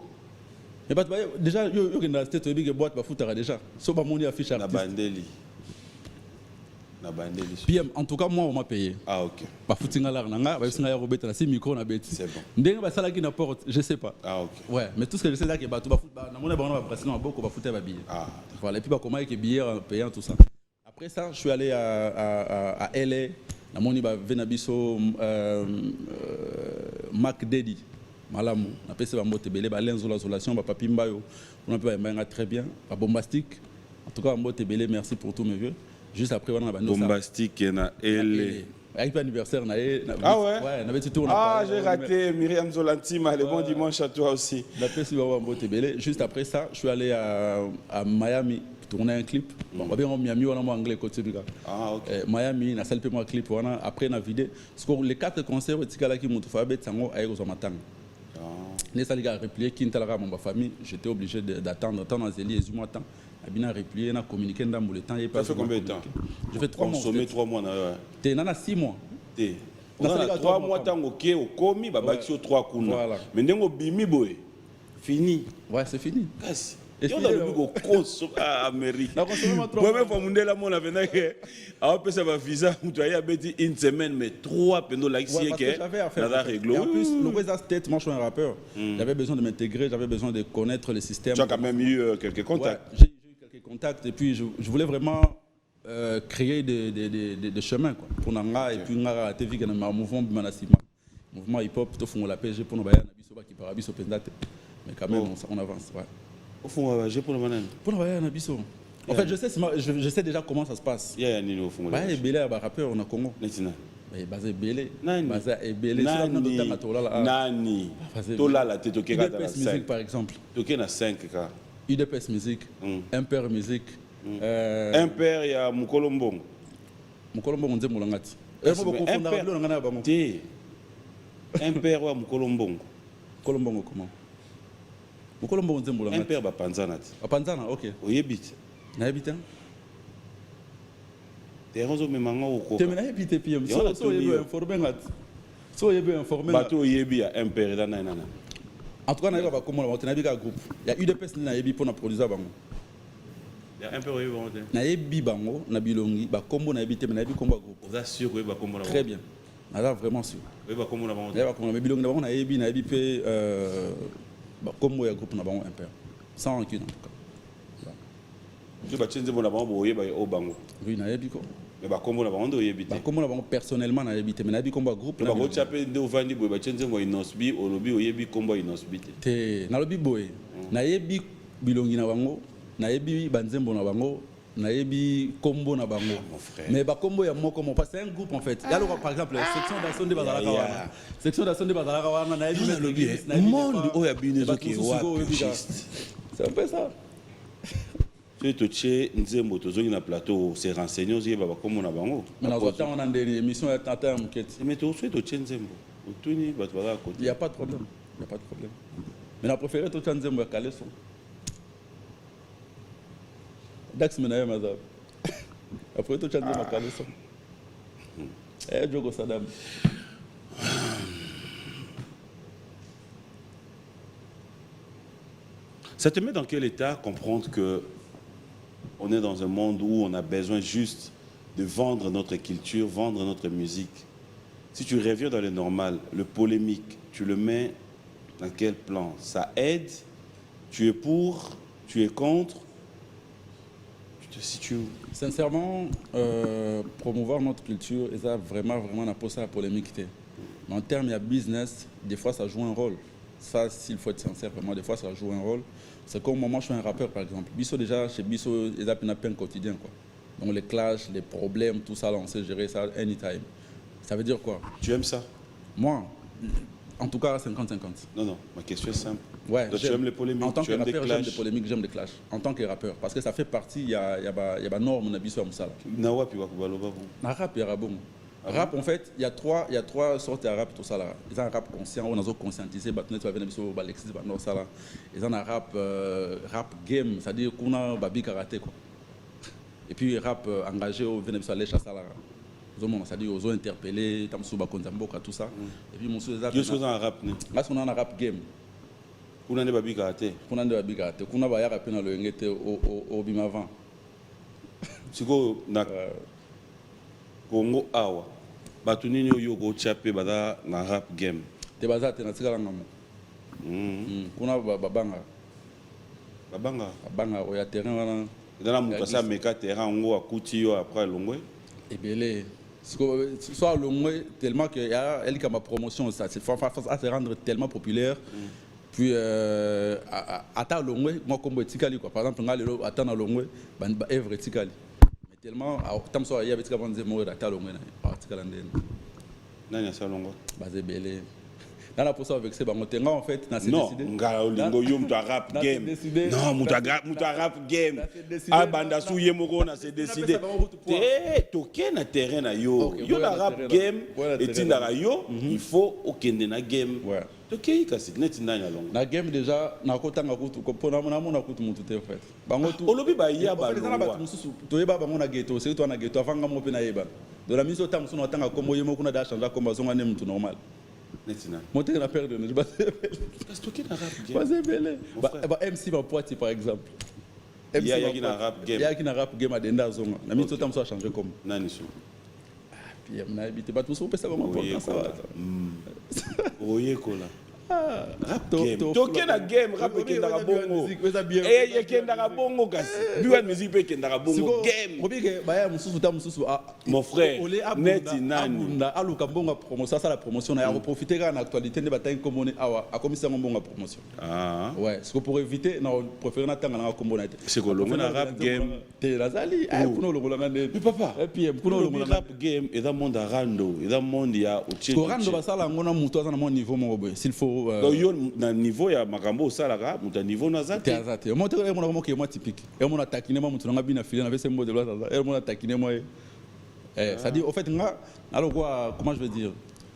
Mais déjà yo kena state to big boîte ba futara déjà. So ba moni affiche artiste. Na bandeli. Puis en tout cas moi on m'a payé. Ah OK. Ba futinga la nanga ba singa ya robeta na si micro na beti. C'est bon. Ndenge ba sala ki na porte, je sais pas. Ah OK. Ouais, mais tout ce que je sais là que ba tout ba foot na mona ba na ba président beaucoup ba futer ba billet. Ah. Voilà, et puis ba comment que billet payant tout ça. Après ça, je suis allé à LA. Na moni ba venabiso Mac Daddy. Malamu. Na pese ba mbote belé ba lenzola isolation ba papi mbayo. On peut ba très bien. Ba bombastique. En tout cas mbote belé, merci pour tous mes vœux. Juste après on a ba bombastique na LA. Avec l'anniversaire na ah ouais. Ouais, na beti tour ah, j'ai raté Myriam Zolantima, le bon dimanche à toi aussi. Na pese ba mbote belé. Juste après ça, je suis allé à Miami. Tourner un clip. Bon, bien en Miami, on a anglais côté du gars. Ah, ok. Miami, na salpé moi clip, on a après na vidéo. Parce que les 4 concerts, c'est qui m'ont fait abet sango aïe aux amatang. Les saligas replié qui n'était mon famille, j'étais obligé d'attendre dans Zélie et du mois temps. Abina replié, na communiqué dans le temps. Ça fait combien de temps? Je fais 3 mois. Consommé 3 mois. T'es nana 6 mois. T'es. On a 3 mois tant ok au komi, babaki au 3 kuna. Mais n'engo bimi boy. Fini. Ouais, c'est fini. Kasi. Et on a le go cons à Amérique. Première fois mondial là mon avenir que a pu ça va visa tu as habité une semaine mais 3 pendant la ici que ça réglo. En plus le West State moi je suis un rappeur. J'avais besoin de m'intégrer, j'avais besoin de connaître le système. Tu as quand même eu quelques contacts. Ouais, j'ai eu quelques contacts et puis je voulais vraiment créer des chemins quoi pour nanga et puis ngara TV que na mouvement manasima. Mouvement hip hop to font la PG pour nous baya na biso ba ki parabiso pendate. Mais quand même on avance ouais. Au fond, j'ai pour le manan. Pour le voyage, Nabiso. En fait, je sais déjà comment ça se passe. Il y a un au fond. Bah, Belé, un rappeur, on a Congo. Maintenant. Mais basé Belé. Nani. Basé Belé. Nani. Tola la tête au Kenya dans la musique par exemple. Toké na 5 cas. UDPS musique. Imper musique. Imper ya Mukolombongo. Mukolombongo nzembo langati. Imper wa Mukolombongo. Mukolombongo comment? Mukolombongo nzembo langati. Imper ba panzana. Ba panzana, OK. Oyebite. Na yebita. Te raison me manga oko. Te mena yebite PM. So yebe informer ngati. So yebe informer. Bato yebi ya Imper da nana. En tout cas, na yeba ba komona ba tenabi ka groupe. Ya UDPS na yebi pour na produire bango. Ya Imper yebi bango te. Na yebi bango na bilongi ba kombo na yebi te na yebi kombo groupe. Vous assure que ba kombo na. Très bien. naza vraiment sûr. oyeba kombo na bango te. Yaba comme mais bilongi na bango na yebi pe kombo ya groupe na bango impère. Sans rancune en tout cas. Tu batie nzembo na bango oyeba o bango. Oui, na yebi ko. Mais bakombo na bango nde oyebi te. Kombo na bango personnellement na yebi te mais na yebi kombo ya groupe. Ba kotia pe nde ovandi boye batie nzembo Inosbi olobi oyebi kombo Inosbi te. Te na lobi boye. Na yebi bilongi na bango, na yebi banzembo na bango. Nayebi combo na bango mais ba combo ya moko mo parce que c'est un groupe en fait yalo par exemple section d'assaut de bazalaka wana section d'assaut de bazalaka wana nayebi le monde oya binezo ki wa c'est un peu ça tu te tché nzembo tozongi na plateau c'est renseigné ozi ba combo na bango mais na zota on a des émissions ya tata muketi mais to souhaite to tché nzembo otuni ba bazala côté il y a pas de problème mais na préféré to tché nzembo ya Kaleso Dax Menaye Mazab. Après tout, tu as dit ma caleçon. Eh, Djogo Saddam. Ça te met dans quel état comprendre que on est dans un monde où on a besoin juste de vendre notre culture, vendre notre musique? Si tu reviens dans le normal, le polémique, tu le mets dans quel plan? Ça aide? Tu es pour? Tu es contre? Sincèrement, promouvoir notre culture, et ça vraiment n'a pas ça la polémique. Mais en termes de business, des fois ça joue un rôle. Ça, s'il faut être sincère, vraiment, des fois ça joue un rôle. C'est comme moi, je suis un rappeur par exemple. Bisso déjà, chez Bisso, ils ont un peine quotidien. Quoi. Donc les clashs, les problèmes, tout ça, là, on sait gérer ça anytime. Ça veut dire quoi? Tu aimes ça? Moi, en tout cas, 50-50. Non, ma question est simple. Ouais, donc, tu aimes les polémiques? En tant tu que rappeur, j'aime des polémiques, j'aime des clashs. En tant que rappeur, parce que ça fait partie, il y a des normes, on a besoin de ça. Nawa puis Wakubaloba. Rap, il y a bon. Rap, en fait, il y a trois sortes de rap, tout ça là. Ils ont un rap conscient, on a conscientisé, tu vas venir sur Alexis, ça là. Ils ont un rap game, c'est-à-dire qu'on a babi karaté quoi. Et puis rap engagé, on vient sur les chasses là. C'est-à-dire aux interpellés, Tamsuba Konzamboka, tout ça. Et puis mon sous les artistes. un rap né. Là, on a un rap game. On a des babi karaté. On a des babi karaté. On a des rap dans le ngete au bimavant. C'est quoi na Congo awa. Batu nini yo go chapé bada na rap game. Te baza te na tikala ngamo. Kuna babanga. Babanga oya terrain wana. Dans mon passé meka terrain ngo akuti yo après longwe. Ebele. Soit longwe tellement que elle qui a ma promotion ça c'est à se rendre tellement populaire. Puis à ta longwe moi comme tikali quoi. Par exemple ngalelo atana longwe ba œuvre tikali. Tellement tam so ya betika banze mo da talo ngena article ndene nani asa longo baze belé dans la posa avec ces bango tenga en fait na c'est décidé non ngala lingo yo muta rap game non muta rap game a banda su ye moko na c'est décidé te toke na terrain na yo yo na rap game et tinda yo il faut okende na game toke kasi net ndanya longo na game déjà na kotanga kutu ko pona mona kutu mutu te en fait bango tu olobi ba ya ba to yeba bango na ghetto c'est toi na ghetto afanga mo pe na yeba de la mise au temps on tanga comme yemo kuna da changer comme zonga ne mutu normal netina monter na perdre ne ba parce que toke na rap game ba belé ba MC ba poiti par exemple il y a qui na rap game il y a qui na rap game adenda zonga na mise au temps ça changer comme nani so puis on a habité pas tout ça peut ça vraiment important ça oye kola rap game toke na game rap ekendaka bongo ekendaka bongo kasi biwa musique pe ekendaka bongo game obike baya mususu ta mususu mon frère neti nani aluka bongo promotion ça la promotion na profiter na actualité ne bataille comme awa akomisa bongo promotion ouais c'est pour éviter na préférer na tanga na kombo na c'est ko longo na rap game te lazali kuno longo na mais papa et puis kuno longo na rap game et dans monde rando et dans monde ya otie ko rando basala ngona muto azana mon niveau mo boy s'il faut donc yo na niveau ya makambo salaka muta niveau na zate azate mo te mo na mo ke mo typique et mo na takine mo mutu nga bina file na vese mo de loi ça et mo na takine mo ça dit au fait nga alors quoi comment je veux dire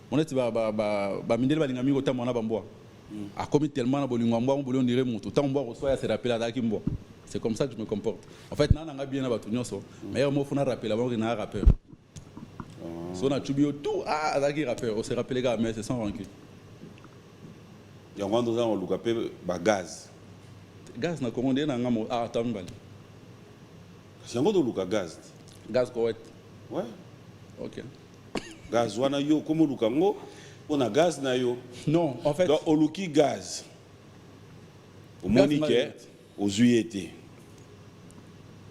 on est ba mindele balinga mingo ta mona bamboa a commis tellement na bolingo mboa mo bolon dire mutu ta mboa reçoit ya se rappeler ataki mboa c'est comme ça que je me comporte en fait na nga bien na batu nyonso mais mo funa rappeler avant que na rappeur so na tubio tout ataki rappeur on se rappeler gars mais c'est sans rancune. Il y a un endroit où on a gaz. Gaz na commandé na ngamo tambali. C'est un endroit où gaz. Gaz correct. Ouais. OK. Gaz wana yo comme lukango, on a gaz na yo. Non, en fait. Donc oluki gaz. Au monique aux uyété.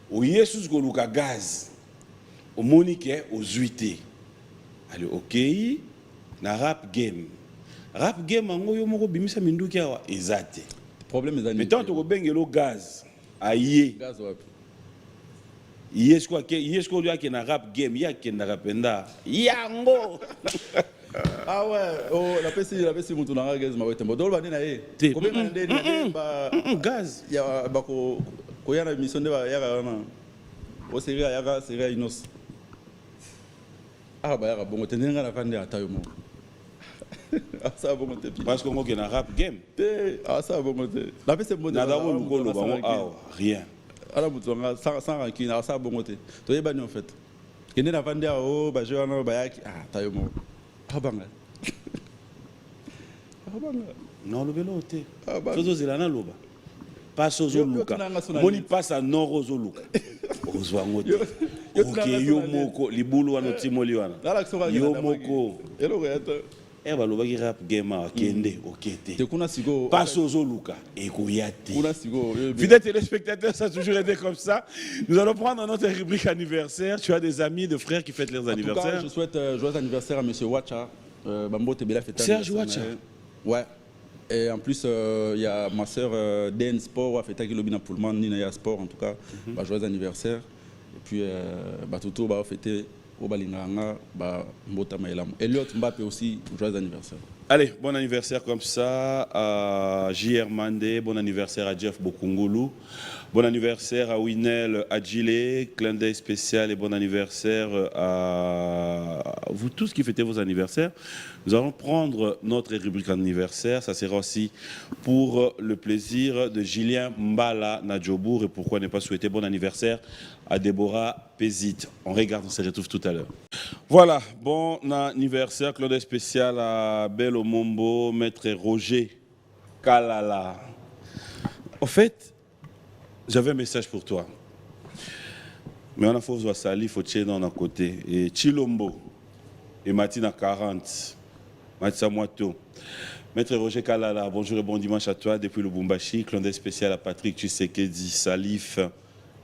Au yesus ko luka gaz. Au monique aux uyété. Allez, OK, na rap game. Rap game ango yo moko bimisa minduki awa ezate. Problème est mais tant que bengelo gaz aye gaz wapi. Yesko lui a na rap game ya kenda rapenda yango. Ah ouais, oh la pesi mutu na gaz ma wete modolo ba na ye. Combien ndeni ba gaz ya ba ko yana mission de ba ya na. O seria ya seria inos. Ah bah bon tenenga na kande atayo mo. Ah ça bon te parce qu'on est na rap game. Ah ça bon te. La pesi mo na dawo ngolo ba rien. Ala mutu nga sans rancune ah ça bon te. To yeba ni en fait. Kende na kande o ba je wana ba yaki ah tayo mo. Ah banga. Ah banga. Non le vélo te. Ah banga. Sozo zelana loba. Pas sozo luka. Moni passe à nord ozo luka. Ozo ngote. OK yo moko libulu wana timoli wana. Yo moko. Elo reata. Eba loba ki rap game a kende okete. Te kuna sigo. Pas sozo luka et koyate. Kuna sigo. Fidèles téléspectateurs, ça a toujours été comme ça. Nous allons prendre notre rubrique anniversaire. Tu as des amis, des frères qui fêtent leurs anniversaires. En tout cas, je souhaite joyeux anniversaire à monsieur Wacha. Bambo Tebela fête Serge Wacha. Ouais. Et en plus, il y a ma soeur Den Sport, a fêté Lobina Pullman, Nina Sport, en tout cas, joyeux anniversaire. Et puis, Batuto a fêté Obalinganga, Mbota Maïlam. Elliot Mbappé aussi, joyeux anniversaire. Allez, bon anniversaire comme ça à JR Mandé, bon anniversaire à Jeff Bokungulu, bon anniversaire à Winel Adjile, clin d'œil spécial et bon anniversaire à vous tous qui fêtez vos anniversaires. Nous allons prendre notre rubrique anniversaire, ça sera aussi pour le plaisir de Julien Mbala Nadjobour et pourquoi ne pas souhaiter bon anniversaire à Déborah Pézit. On regarde, on se retrouve tout à l'heure. Voilà, bon anniversaire, clin d'œil spécial à Bel Mombo, maître Roger Kalala. En fait, j'avais un message pour toi. Mais on a fait Sali, faut tirer dans un côté. Et Chilombo, et Matina 40, Matissa Moito. Maître Roger Kalala, bonjour et bon dimanche à toi depuis le Bumbashi. Clin d'œil spécial à Patrick Tshisekedi, Salif,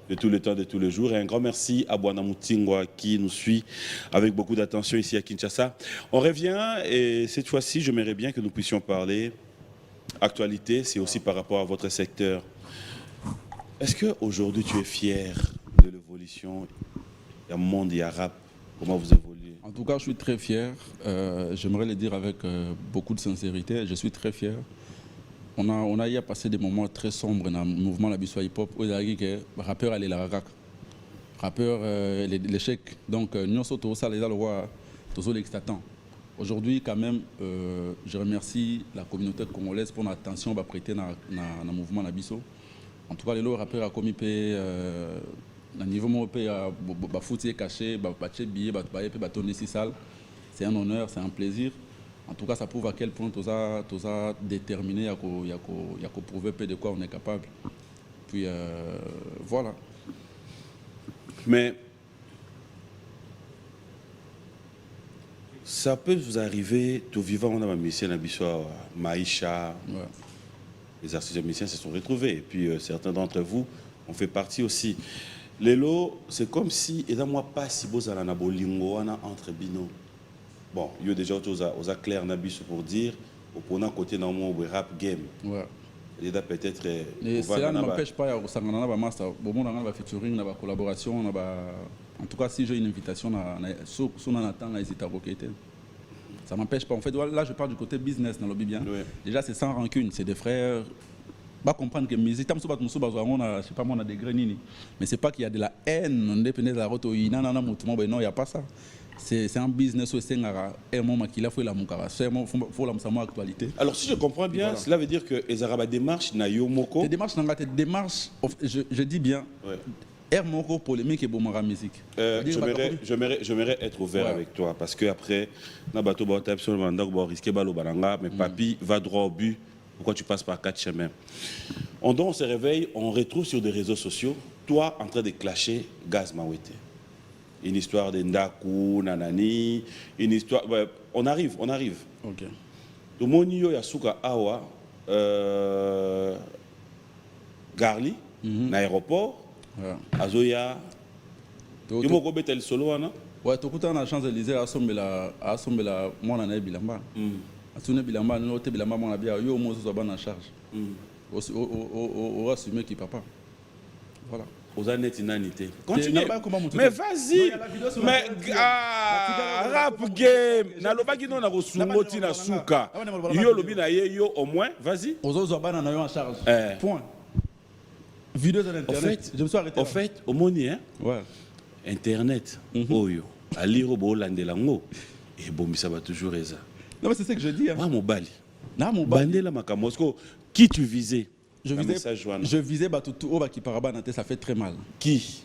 de tout le temps, de tous les jours. Et un grand merci à Bwana Mutingwa qui nous suit avec beaucoup d'attention ici à Kinshasa. On revient et cette fois-ci, j'aimerais bien que nous puissions parler actualité, c'est aussi par rapport à votre secteur. Est-ce qu'aujourd'hui tu es fier de l'évolution du monde arabe? Comment vous évoluez? En tout cas, je suis très fier. J'aimerais le dire avec beaucoup de sincérité. Je suis très fier. On a eu à passer des moments très sombres dans le mouvement de la Bissau hip-hop où il y a des rappeurs allaient la racac. Rappeurs, l'échec. Donc, nous sommes tous les lois, tous les extatants. Aujourd'hui, quand même, je remercie la communauté congolaise pour l'attention prêtée dans le mouvement de la Bissau. En tout cas, les rappeurs ont commis à niveau européen, foot est caché, billet, c'est un honneur, c'est un plaisir. En tout cas, ça prouve à quel point tu as déterminé, il y a prouver de quoi on est capable. Puis voilà. Mais ça peut vous arriver, tout vivant, on a ma mission à Bissau, Maïcha. Ouais. Les artistes musiciens se sont retrouvés. Et puis certains d'entre vous ont fait partie aussi. Lelo, c'est comme si, et dans moi, pas si beau à la bolingo, entre bino. Bon, il y a déjà aux clairs nabiso pour dire, au point côté dans mon rap game. Ouais. Et là, peut-être. Cela ne m'empêche pas, au Sangana, on va featuring, on va collaboration, en tout cas, si j'ai une invitation, on attend, on hésite à roqueter. Ça ne m'empêche pas. En fait, là, je parle du côté business dans le bien. Oui. Déjà, c'est sans rancune. C'est des frères. Pas comprendre que mes états, je sais pas, on a des grenini. Mais c'est pas qu'il y a de la haine. On dépend de la route. Non, il n'y a pas ça. C'est un business où c'est un moment qu'il a fait la moukara. C'est la actualité. Alors, si je comprends bien, voilà. Cela veut dire que les Arabes démarchent na yo moko. Tes démarches, je dis bien. Ouais. Moko polémique et bon musique. J'aimerais être ouvert avec toi parce que après, mais papy va droit au but. Pourquoi tu passes par 4 chemins? On se réveille, on retrouve sur des réseaux sociaux, toi en train de clasher Gaz Mawete. une histoire de Ndaku, Nanani, une histoire. Ouais, on arrive. Ok. Tout le monde Yasuka Awa, Garli, l'aéroport, Azoya. Tu m'as combien de solo, non? Ouais, tu as la chance de lire à Sombela, mon année Bilamba. À Soune Bilamba, nous avons Bilamba, mon abia, yo, moi, je suis en charge. Au assumé qui papa. Voilà. Aux années d'inanité. Continue. Mais vas-y. Mais rap game. Na loba qui non na kosungoti na suka. Yo lobi na ye yo au moins. Vas-y. Aux autres abana na yo en charge. Point. Vidéo sur internet. Je me suis arrêté. En fait, au moni hein. Ouais. Internet. Oyo. À lire au Bolande lango. Et bon, ça va toujours ça. Non mais c'est ce que je dis. Moi mon bali. Na mon bali. Bandela makamosko. Qui tu visais? Je visais tout haut qui parabane, ça fait très mal. Qui?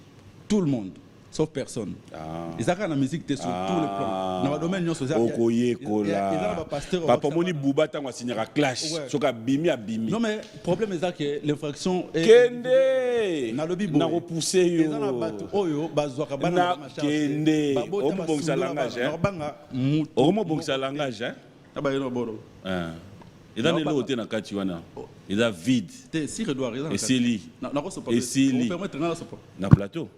Tout le monde, sauf personne. Et ça quand la musique était sur tous les plans. Dans le domaine non social. Okoye kola. Papa moni Bouba tanga signer clash. Soka bimi abimi. Non mais problème est que l'infraction est Kende. Na lobby bo. Na repousser yo. Na batu oyo bazwaka bana na kende. Omo bongsa langage hein. Omo bongsa langage hein. Aba yeno boro. Et dans les lots na kati wana. Il a vide. Si je dois raison. Et c'est lui. Et c'est lui. Na plateau.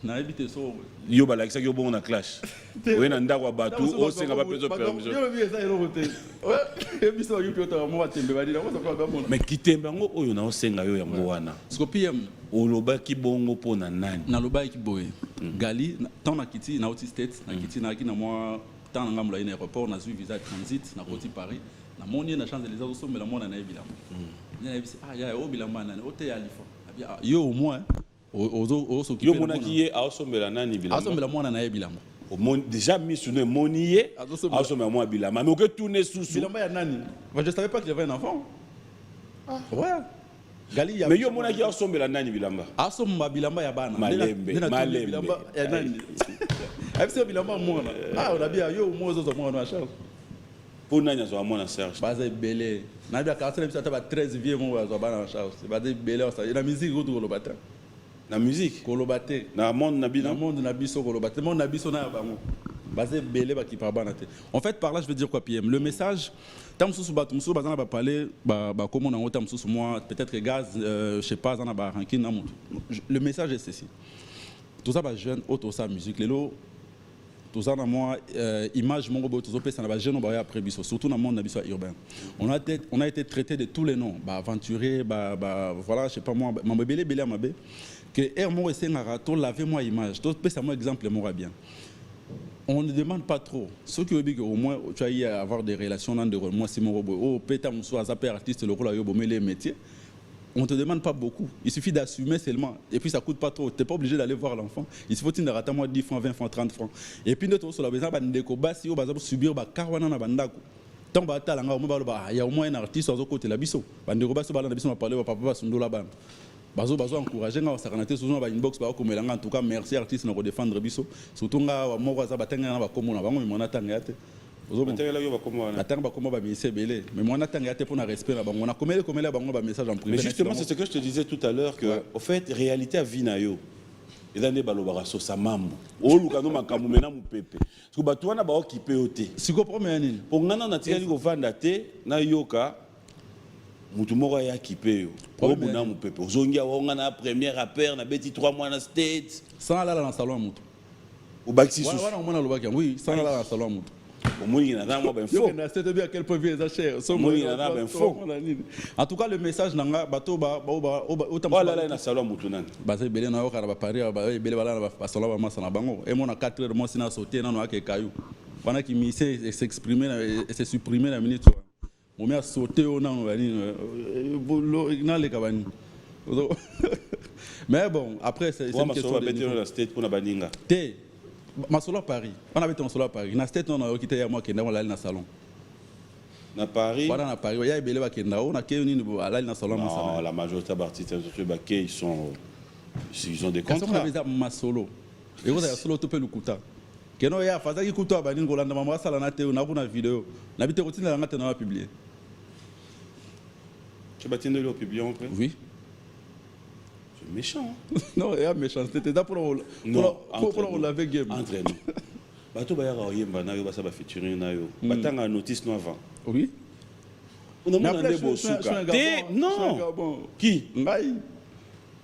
Na habité so. Yo ba like ça yo bon na clash. Oui na ndako batu o senga ba peso permission. Yo bi ça elo roté. Ouais. Et biso yo piota mo batembe ba dina ko so ko mona. Mais kitembe ngo oyo na o senga yo yango wana. Sko PM oloba ki bongo po na nani. Na loba ki boye. Gali tant na kiti na Outil State, na kiti na ki na moi tant na ngamula ina aéroport na zu visa transit na koti Paris. Na moni na chance les autres mais la mona na ebila. Ya o bilamba nani o te ya lifa. Yo au moins aux s'occuper. Yo mona ki ye a osombela nani bilamba. Osombela mona na ebila. Déjà mis sur le monier a osombela moi bilamba. Mais que tourner sous bilamba ya nani. Je savais pas qu'il avait un enfant. Ouais. Gali ya. Mais yo mona ki a osombela nani bilamba. Asomba bilamba ya bana. Malembe. Bilamba ya nani. Avec bilamba mona. On a bien yo moi aux moi na charge. Pour nani zo amona Serge. Baza belé. Na bia 40 minutes ata 13 vieux mo zo bana charge. Baza belé ça. La musique go to bata. La musique kolobate. Na monde na bino. Na monde na biso kolobate. Monde na biso na bango. Baza belé ba ki par bana te. En fait par là je veux dire quoi PM. Le message tam sous batu musu bazana ba parler ba comment on a tam sous moi peut-être gaz je sais pas zana ba rankin na mutu. Le message est ceci. Tout ça ba jeune auto ça musique lelo. Tout ça dans moi image mon robot tout ça na jeune ba après biso surtout dans monde na biso urbain. On a été traité de tous les noms, ba aventuré, voilà, je sais pas moi, mabelé belé mabé que Hermo et Sengara to laver moi image. Tout ça moi exemple moi bien. On ne demande pas trop. Ceux qui veulent que au moins tu ailles avoir des relations dans de moi c'est mon robot. Oh péta mon soit artiste le rôle à yobo mais les métiers. On ne te demande pas beaucoup. Il suffit d'assumer seulement. Et puis ça ne coûte pas trop. Tu n'es pas obligé d'aller voir l'enfant. Il faut que tu aies 10 francs, 20 francs, 30 francs. Et puis nous sur la maison, si on va subir Karwana Bandako. Tant il y a au moins un artiste sur le côté de la biso. Bandeko Bassi va parler au papa Sundola Ban. Bazo encourager à s'arrêter souvent inbox comme en tout cas merci artiste pour défendre biso. Surtout nga mo za batenga na comme na bango mais mon atanga te. Mais moi, pour respect, on a comme message en privé. Mais justement, c'est ce que je te disais tout à l'heure, que, au fait, réalité à Vinayo, et dans les balobaraso, ça mambo. Oh, Lucano Makamumena Moupepe. Parce que Batuana va occuper au thé. Si vous prenez pour Nana Natia Vandate, na yoka, Moutumora ya kipé. Oh, Buna Moupepe. Zongia, on a la première rappeur, on a bêti 3 mois dans les States. Sans aller dans le salon à Moutou. Au Baxi. Oui, sans aller dans le salon à Moutou. En tout cas, le message nanga bato ba na salon mutunan. Baza belé na yoka ba pari ba belé bala ba salon ba masana bango. Et mon a 4 heures mo sina sauter na no ake kayu. Pendant qu'il mi s'exprimer et se supprimer la minute. Mon mère sauter au na no bani na le kabani. Mais bon, après c'est une question de la state pour na baninga. Masolo à Paris. On avait été Masolo à Paris. Na state on a quitté moi qui dans le salon. Na Paris. Voilà na Paris. Il y a belé ba qui on a qu'une ni aller dans salon. Non, la majorité d'artistes ils ont des contrats. Quand on avait Masolo. Et vous avez solo to pe lukuta. Keno ya faza ki kuto ba ningo landa mama sala na te na kuna vidéo. Na bité routine la ngate na publier. Tu vas tenir le publier en fait. Oui. méchant. Non, il y a méchanceté. T'es là pour laver game. Entre nous. Bato bayaka oyemba na yo basa ba featuring na yo. Batanga notice no avant. Oui. On a demandé bosuka. Non. Qui? Ngai.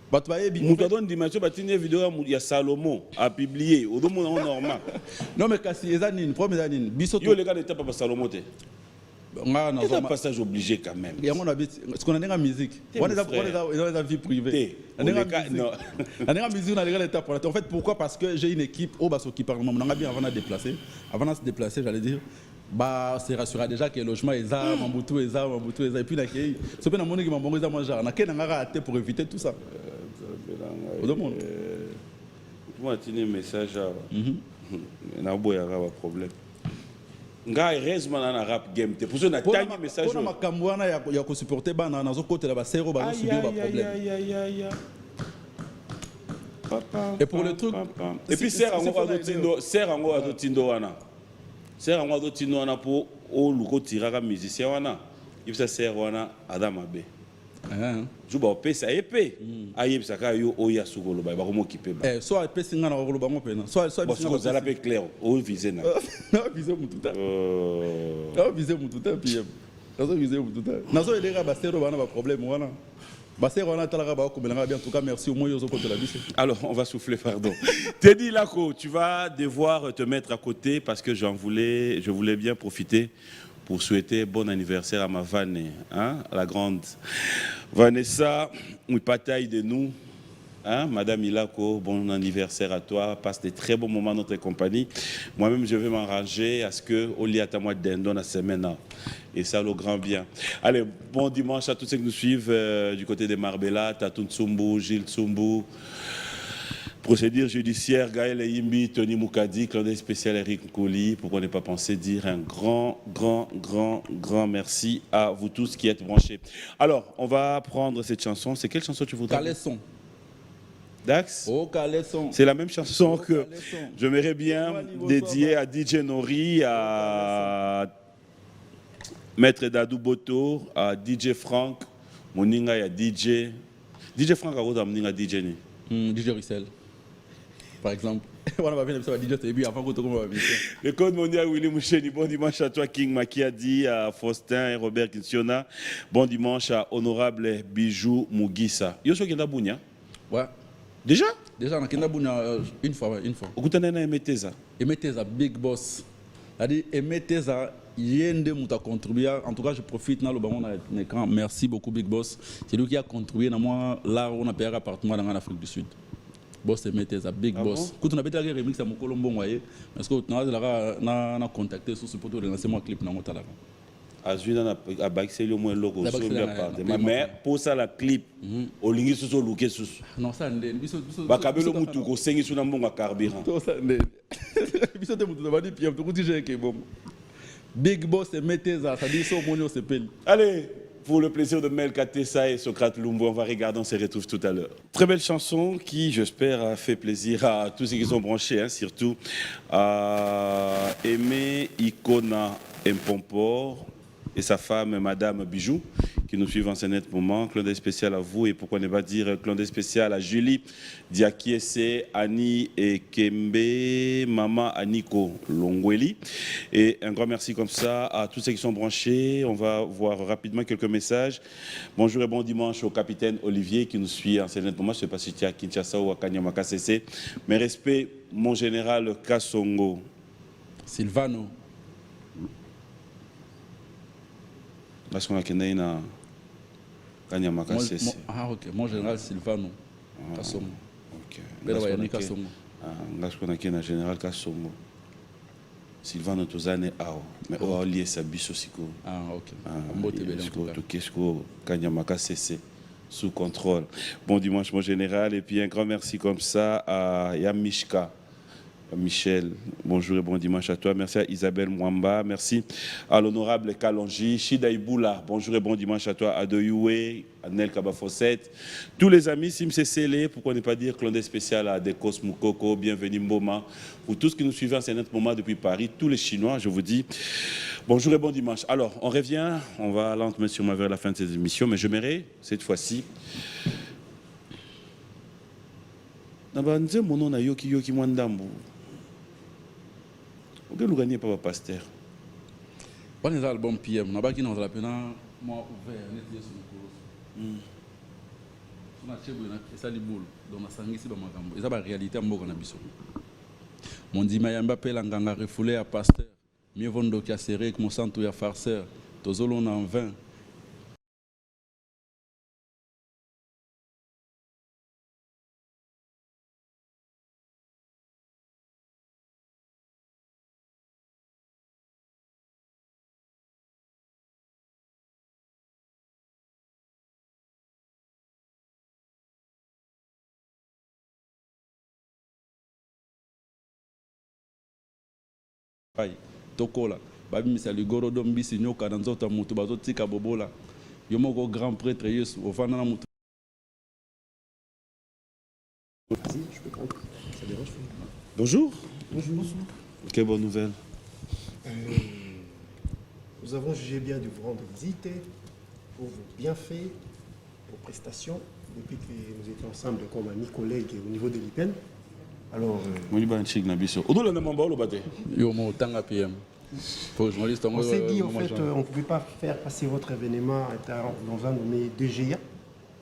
Bato bayebi. Mutu don dimension batine vidéo ya Salomon a publié. Odo mona normal. Non mais kasi ezanine, premier ezanine. Biso Yo les gars n'étaient pas Salomon te. Nga na C'est un passage obligé quand même. Et on habite ce qu'on a dans la musique. On est dans la vie privée. On est dans la musique, on a les étapes. En fait, pourquoi? Parce que j'ai une équipe au basso qui parle. On a bien avant de déplacer. Avant de se déplacer, j'allais dire. Bah, c'est rassuré déjà que le logement est là, Mambutu est là, et puis l'accueil. C'est bien mon équipe, mon équipe, mon genre. On a qu'un raté pour éviter tout ça. Au demande. Moi, tu as un message. On a un problème. Nga heureusement na rap game te pour ça na tangi message pour makambo wana ya ko supporter bana na zo côté la ba sero ba subir ba problème. Et pour le truc et puis serre ango ado tindo wana pour o luko tiraka musicien wana ibisa serre wana adama be juba opesa épée ayebisa ka yo oya sukolo ba ko mokipe ba soit épée singa na ko lo bango pena soit singa za la pe clair o viser na viser mututa viser mututa puis nazo viser mututa nazo elera ba sero bana ba problème wana ba sero wana talaka ba ko belanga bien en tout cas merci au moins yo zo côté la bise. Alors on va souffler pardon. Teddy Lako, tu vas devoir te mettre à côté parce que je voulais bien profiter pour souhaiter bon anniversaire à ma Vanne, hein, la grande Vanessa, une bataille de nous, hein, Madame Ilako, bon anniversaire à toi, passe des très bons moments dans notre compagnie. Moi-même, je vais m'arranger à ce que Oli à moi d'Endon la semaine, et ça le grand bien. Allez, bon dimanche à tous ceux qui nous suivent du côté de Marbella, Tatoun Tsumbu, Gilles Tsumbu. Procédure judiciaire, Gaël Yimbi, Tony Moukadi, Claude spécial Eric Nkoli, pourquoi ne pas penser dire un grand merci à vous tous qui êtes branchés. Alors, on va prendre cette chanson. C'est quelle chanson tu voudrais? Caleçon. Dax? Oh, Caleçon. C'est la même chanson que j'aimerais bien dédier à DJ Nori, à Maître Dadou Boto, à DJ Frank, Moninga et à DJ Frank a Moninga DJ ni. DJ Russell. Par exemple, on va bien avant le code mondial Willy Moucheni. Bon dimanche à toi King Makiadi, à Faustin et Robert Kinsiona. Bon dimanche à Honorable Bijou Mugisa. Yo so kenda bunya? Ouais. Déjà on a kenda bunya une fois. Okutana na Emeteza. Emeteza Big Boss. C'est-à-dire Emeteza yende muta contribué. En tout cas, je profite dans le ballon na écran. Merci beaucoup Big Boss. C'est lui qui a contribué dans moi là où on a payé un appartement dans l'Afrique du Sud. Boss Emeteza Big Boss. Quand on a fait un remix à mon Colombo moyen, parce que on a contacté sur ce poteau de lancer mon clip dans mon talent. Azuna a baxé le moins logo sur le part. Mais pour ça la clip, au lingi sur look sous. Non ça ndé. Bakabelo mutu ko sengi sur na mbonga carburant. To ça ndé. Biso te mutu ba di piam to kuti je ke bom. Big Boss Emeteza, ça dit so monio se pelle. Allez. Pour le plaisir de Mel Katessa et Socrate Lumbo, on va regarder, on se retrouve tout à l'heure. Très belle chanson qui, j'espère, a fait plaisir à tous ceux qui sont branchés, hein, surtout à Aimé Icona Mpompor et sa femme, Madame Bijou, qui nous suivent en ce net moment. Clin d'œil spécial à vous et pourquoi ne pas dire clin d'œil spécial à Julie Diakiese, Annie et Kembe, Mama Aniko Longweli. Et un grand merci comme ça à tous ceux qui sont branchés. On va voir rapidement quelques messages. Bonjour et bon dimanche au capitaine Olivier qui nous suit en ce net moment. Je ne sais pas si tu es à Kinshasa ou à Kanyamaka CC. Mes respects, mon général Kassongo. Silvano. Parce qu'on a Kenaïna Kanyamaka CC. Ah ok, mon général Silvano. Kassongo. Ok. Kassongo. Parce qu'on a Kenaïna général Kassongo. Silvano Tozane Ao. Mais on a lié sa biche aussi. Ah ok. Qu'est-ce que Kanyamaka CC sous contrôle. Bon dimanche mon général et puis un grand merci comme ça à Yamishka. Michel, bonjour et bon dimanche à toi. Merci à Isabelle Mwamba. Merci à l'honorable Kalonji. Shida Iboula, bonjour et bon dimanche à toi. Adoyoué, Anel Kabafosset. Tous les amis, Simse Sele, pourquoi ne pas dire clin d'œil spécial à Dekos Moukoko, bienvenue Mboma. Pour tous qui nous suivent en ce moment depuis Paris, tous les Chinois, je vous dis bonjour et bon dimanche. Alors, on revient, on va lentement sûrement vers la fin de cette émission, mais j'aimerais cette fois-ci Nabanze mono na yoki yoki mwandambu. Oke luganye papa pasteur. On est album PM, on a pas qui nous appelle moi ouvert, net lié sur le cours. On a tchébou na ça li boule, donc na sangisi ba makambo. Et ça ba réalité mboka na biso. Mon dit mayamba pela nganga refoulé à pasteur. Mieux vaut donc ya serré que mon santo ya farceur. Tozolo na en 20. Tokola babi misali goro dombisi nyoka na nzoto mutu bazotika bobola yo moko grand prêtre Yesu ofana na mutu. Bonjour. Bonjour. Quelle bonne nouvelle. Nous avons jugé bien de vous rendre visite pour vos bienfaits, vos prestations, depuis que nous étions ensemble comme amis, collègues au niveau de l'IPEN. Alors, Moni ba nchik na biso. Odola na mamba lo bate. Yo mo tanga PM. Pour journaliste on s'est dit en fait, on ne pouvait pas faire passer votre événement dans un nommé DGA.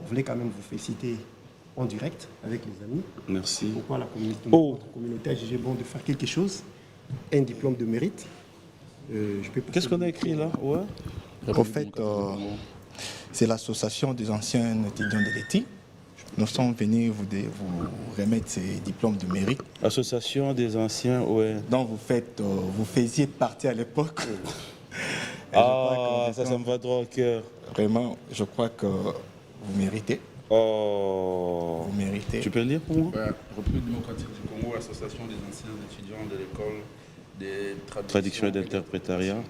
On voulait quand même vous féliciter en direct avec les amis. Merci. Pourquoi la communauté a jugé bon de faire quelque chose, un diplôme de mérite. Qu'est-ce qu'on a écrit là? Ouais. En fait, c'est l'association des anciens étudiants de l'ETI. Nous sommes venus vous remettre ces diplômes de mérite. Association des anciens, ouais. Donc vous faisiez partie à l'époque. Ah, ça me va droit au cœur. Vraiment, je crois que vous méritez. Oh. Vous méritez. Tu peux le dire pour moi? République démocratique du Congo, association des anciens étudiants de l'école des traduction et d'interprétariat.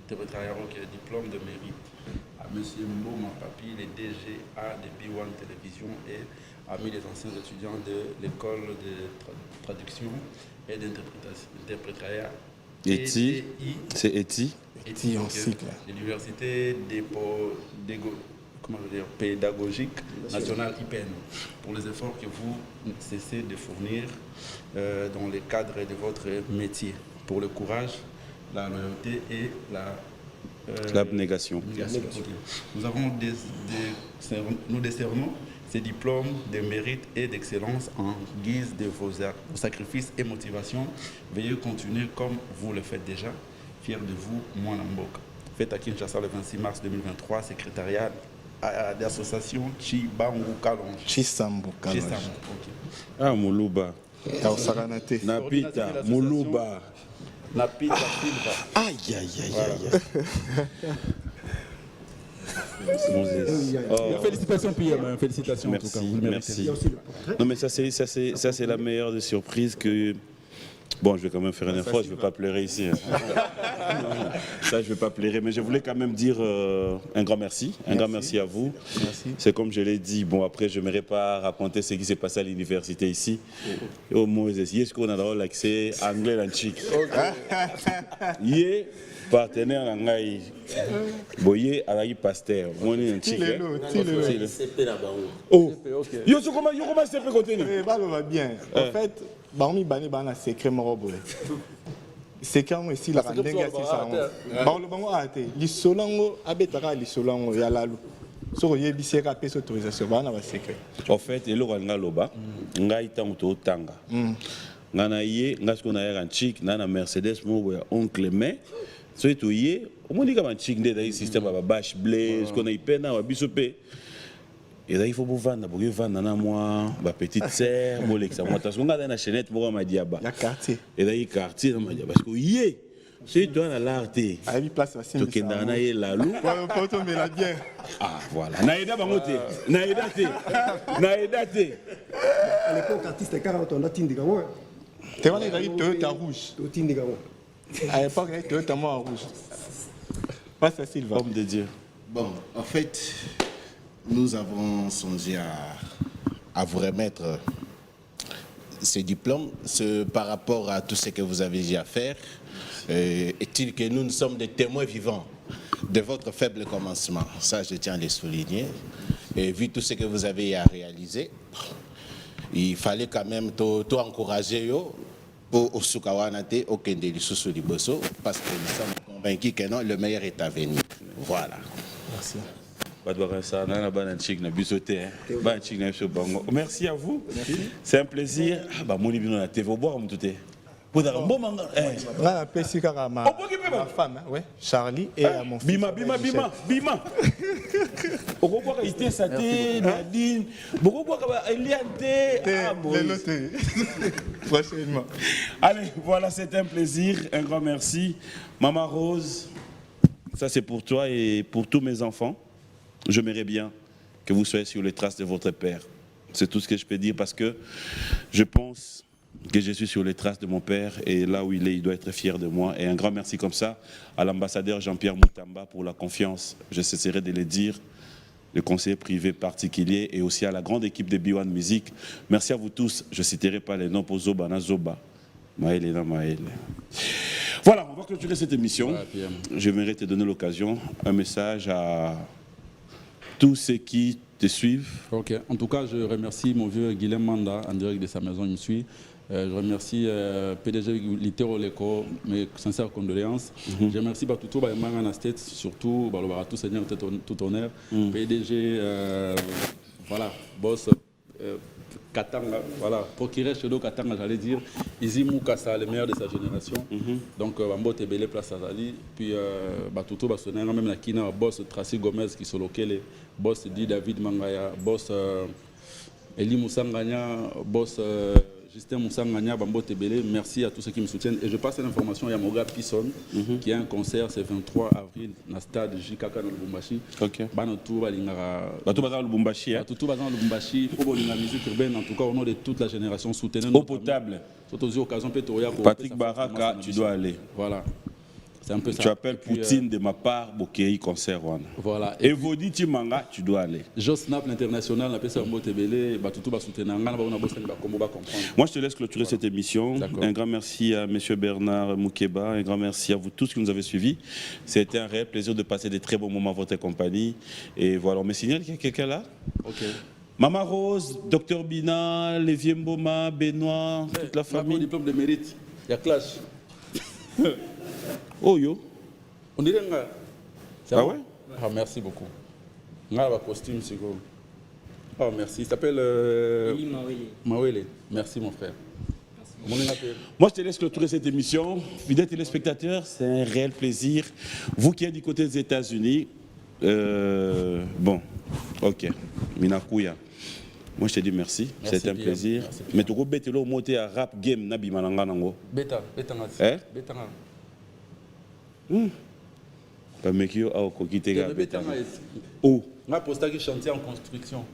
Interprétariat, qui est diplôme de mérite. À M. Mboma Papi, le DGA de B1 Télévision et amis les anciens étudiants de l'école de traduction et d'interprétariat. ETI, c'est ETI. ETI en cycle. De l'université pédagogique nationale IPN pour les efforts que vous cessez de fournir dans le cadre de votre métier, pour le courage, la loyauté et l'abnégation. Nous décernons ces diplômes de mérite et d'excellence en guise de vos sacrifices et motivations. Veuillez continuer comme vous le faites déjà. Fier de vous, Mwanamboka. Fête à Kinshasa le 26 mars 2023, secrétariat d'association Chibangu Kalonge. Chisambu Kalonge. Ah, Moulouba. Taosaranate. Napita, Moulouba. Napita Silva. Aïe, aïe, aïe, aïe. Félicitations, PM. Félicitations, merci, en tout cas. Merci. Non, mais ça, c'est la meilleure des surprises que... Bon, je vais quand même faire un effort, je ne vais pas pleurer ici. Ça, je ne vais pas pleurer, mais je voulais quand même dire un grand merci. Un grand merci à vous. C'est comme je l'ai dit, bon, après, je n'aimerais pas raconter ce qui s'est passé à l'université ici. Au moins, est-ce qu'on a l'accès anglais dans le chic? Yé, partenaire en Ngaï. Boyé, à la pasteur. Moi, on est un chic. Oh, yo, comment c'est fait côté? Va bien. En fait, Barmi Bani Bana secret Morobole. C'est quand ici la Randenga c'est ça. Barlo Bango a été. L'Isolango, Abetara l'Isolango, Yalalu. So yebisera pesa autorisation bana va secret. En fait, et le Ranga Loba, Ngaïta Muto Tanga. Ngana yé, ngasko na yaran chic, nana Mercedes mo oncle mais. So eto yé, au moins comme un chic des système à bash blaze, qu'on a ipena wa bisope. Et là, il faut vendre, pour vendre à moi, ma petite sœur, mon ex, moi, parce qu'on a dans la chaînette, moi, ma diaba. Il y a quartier. Et là, il y a quartier, ma diaba. Parce que, yé, c'est toi, la l'arté. À la place, c'est ça. Tu es dans la lou. Mais la bien. Ah, voilà. Naïda, bangote. Naïda, té. Naïda, té. À l'époque, artiste 40 ans, on a Tindigamon. Tu vois, il y a Toyota rouge. Tindigamon. À l'époque, il y a Toyota rouge. Pas ça, Sylvain. Homme de Dieu. Bon, en fait, nous avons songé à vous remettre ce diplôme par rapport à tout ce que vous avez déjà fait. Est-il que nous sommes des témoins vivants de votre faible commencement? Ça, je tiens à le souligner. Et vu tout ce que vous avez à réaliser, il fallait quand même tout encourager yo pour Osukawanate au Kende Lisusu Liboso parce que nous sommes convaincus que non, le meilleur est à venir. Voilà. Merci. Merci à vous. C'est un plaisir. Ma femme, oui, Charlie et mon fils. Bima. Nadine. Prochainement. Allez, voilà, c'est un plaisir. Un grand merci. Maman Rose, ça c'est pour toi et pour tous mes enfants. J'aimerais bien que vous soyez sur les traces de votre père. C'est tout ce que je peux dire parce que je pense que je suis sur les traces de mon père et là où il est, il doit être fier de moi. Et un grand merci comme ça à l'ambassadeur Jean-Pierre Moutamba pour la confiance. Je cesserai de le dire, le conseiller privé particulier et aussi à la grande équipe de B1 Music. Merci à vous tous. Je ne citerai pas les noms pour Zoba, Nazoba, Maël et Maël. Voilà, on va clôturer cette émission. Voilà, j'aimerais te donner l'occasion, un message à tous ceux qui te suivent. Ok, en tout cas, je remercie mon vieux Guilhem Manda, en direct de sa maison, il me suit. Je remercie PDG Litero Leko, mes sincères condoléances. Je remercie tout le States, surtout tout Seigneur, tout honneur. PDG, voilà, boss Katanga, voilà, procureur chez Katanga, j'allais dire, Izimu Kassa, le meilleur de sa génération. Donc, Bambo Tebele Place Azali, puis tout même la Kina, boss Tracy Gomez qui sont locaux, boss Di David Mangaya, boss Eli Moussanganya, boss Justin Moussanganya, Bambo Tebele, merci à tous ceux qui me soutiennent. Et je passe l'information, il y a Moga Pisson qui a un concert, c'est 23 avril, dans le stade JKK dans Lubumbashi. Ok. Tout Lubumbashi, hein? Tout dans Lubumbashi, pour la musique urbaine, en tout cas au nom de toute la génération, soutenez Eau potable. Patrick Baraka, tu dois aller. Voilà. C'est un peu ça. Tu appelles Poutine de ma part, Bokei concert. Voilà. Et Vodi Timanga, tu dois aller. Josnap l'international, la PSA Mbotebele, tout va soutenir. Moi, je te laisse clôturer cette émission. Un grand merci à M. Bernard Moukeba. Un grand merci à vous tous qui nous avez suivis. C'était un réel plaisir de passer des très bons moments à votre compagnie. Et voilà, on me signale qu'il y a quelqu'un là. Ok. Maman Rose, Docteur Bina, Lévier Mboma, Benoît, toute la famille. Diplôme de mérite. Il y a clash. Oh yo. On dirait que... Ah ouais? Ah, merci beaucoup. On a un costume, c'est quoi? Oh, merci. Il s'appelle... Mawele. Merci, mon frère. Moi, je te laisse clôturer cette émission. Fidèles téléspectateurs, c'est un réel plaisir. Vous qui êtes du côté des États-Unis, bon, ok, Minakuya. Moi, je te dis merci, c'est un plaisir. Mais tu peux le monter à rap game Nabi Malanganango. Beta. Pas mec yo a kokite ga beta. Oh. On a posté qui chantier en construction.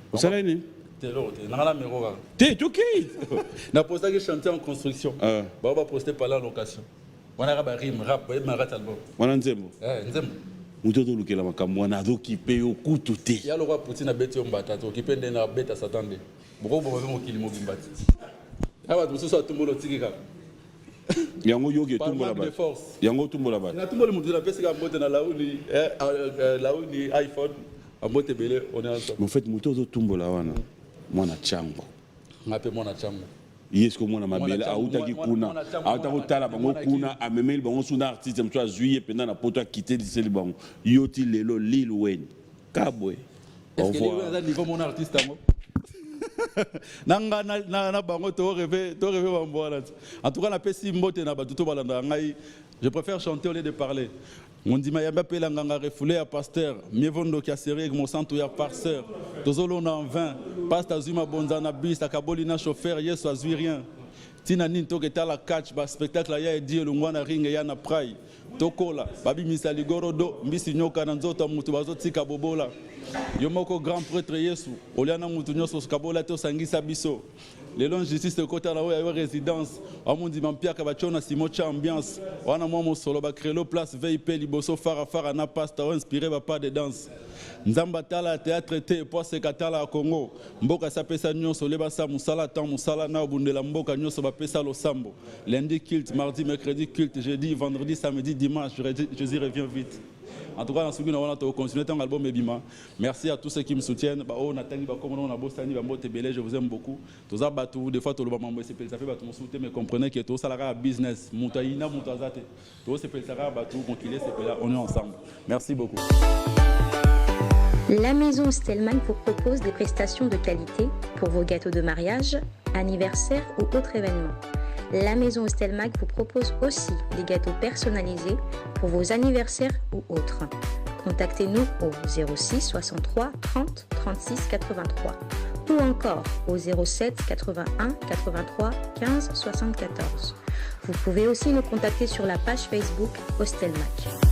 Vous savez ni? T'es là, t'es dans la méro. T'es ok. On a posté qui chantier en construction. Ah. On va poster par la location. On a rap rime rap, on a rap album. On a nzembo. Nzembo. Mutoto lukela makambo wana azokipe yo kutu te. Ya le roi Poutine a bêté on batata, occupé de na bête à s'attendre. Beaucoup bon mo kili mo bimbati. Awa tout ça tout le monde tikika. Yango yoge tout le monde. Yango tout le monde. Na tout le monde la pesa ka moto na launi iPhone a moto belé on est ensemble. En fait mutoto tumbola wana. Mwana chango. Ngape mwana chango. Yes ko mwana mabele autaki kuna autaki tala bango kuna amemeli bango suna artiste mtu azuye penda na poto akite diseli bango yoti lelo Lil Wayne kabwe est-ce que Lil Wayne niveau mon artiste ngo nanga na bango to rêver bambola en tout cas na pesi mbote na batu to balanda ngai je préfère chanter au lieu de parler. On dit Mayamba Pelanganga refoulé à pasteur, mieux vondo qui a serré avec mon santo ya parceur. Tozolo na en vain, pasta zuma bonzana bis, akabolina chauffeur, yes azui rien. Tina ninto que la catch, ba spectacle ya dit le ngwana ring ya na prai. Tokola, babi misali gorodo, mbisi nyoka na nzota mutu bazotika bobola. Yomoko grand prêtre Yesu, oliana mutu nyoso skabola to sangisa biso. Les longs justice de côté à la résidence, à mon dimanche Pierre Kabachona, Simocha ambiance, on a mon solo, crélo place, VIP, liboso, fara, na pasta, inspiré, pas de danse. Nzamba tala, théâtre, té, poisse, katala, à Congo. Mboka sapesa nyonso, lebasa, musala, tan, musala, na, bundela, mboka, nyonso, bapesa, lo sambo. Lundi, culte, mardi, mercredi, culte, jeudi, vendredi, samedi, dimanche, Jésus revient vite. En tout cas, on a continué ton album Ebima. Merci à tous ceux qui me soutiennent. Je vous aime beaucoup. Des fois, tout le monde ça fait mais comprenez que tout ça là business. On est ensemble. Merci beaucoup. La maison Stelmach vous propose des prestations de qualité pour vos gâteaux de mariage, anniversaire ou autres événements. La maison Stelmach vous propose aussi des gâteaux personnalisés pour vos anniversaires ou autres. Contactez-nous au 06 63 30 36 83 ou encore au 07 81 83 15 74. Vous pouvez aussi nous contacter sur la page Facebook Stelmach.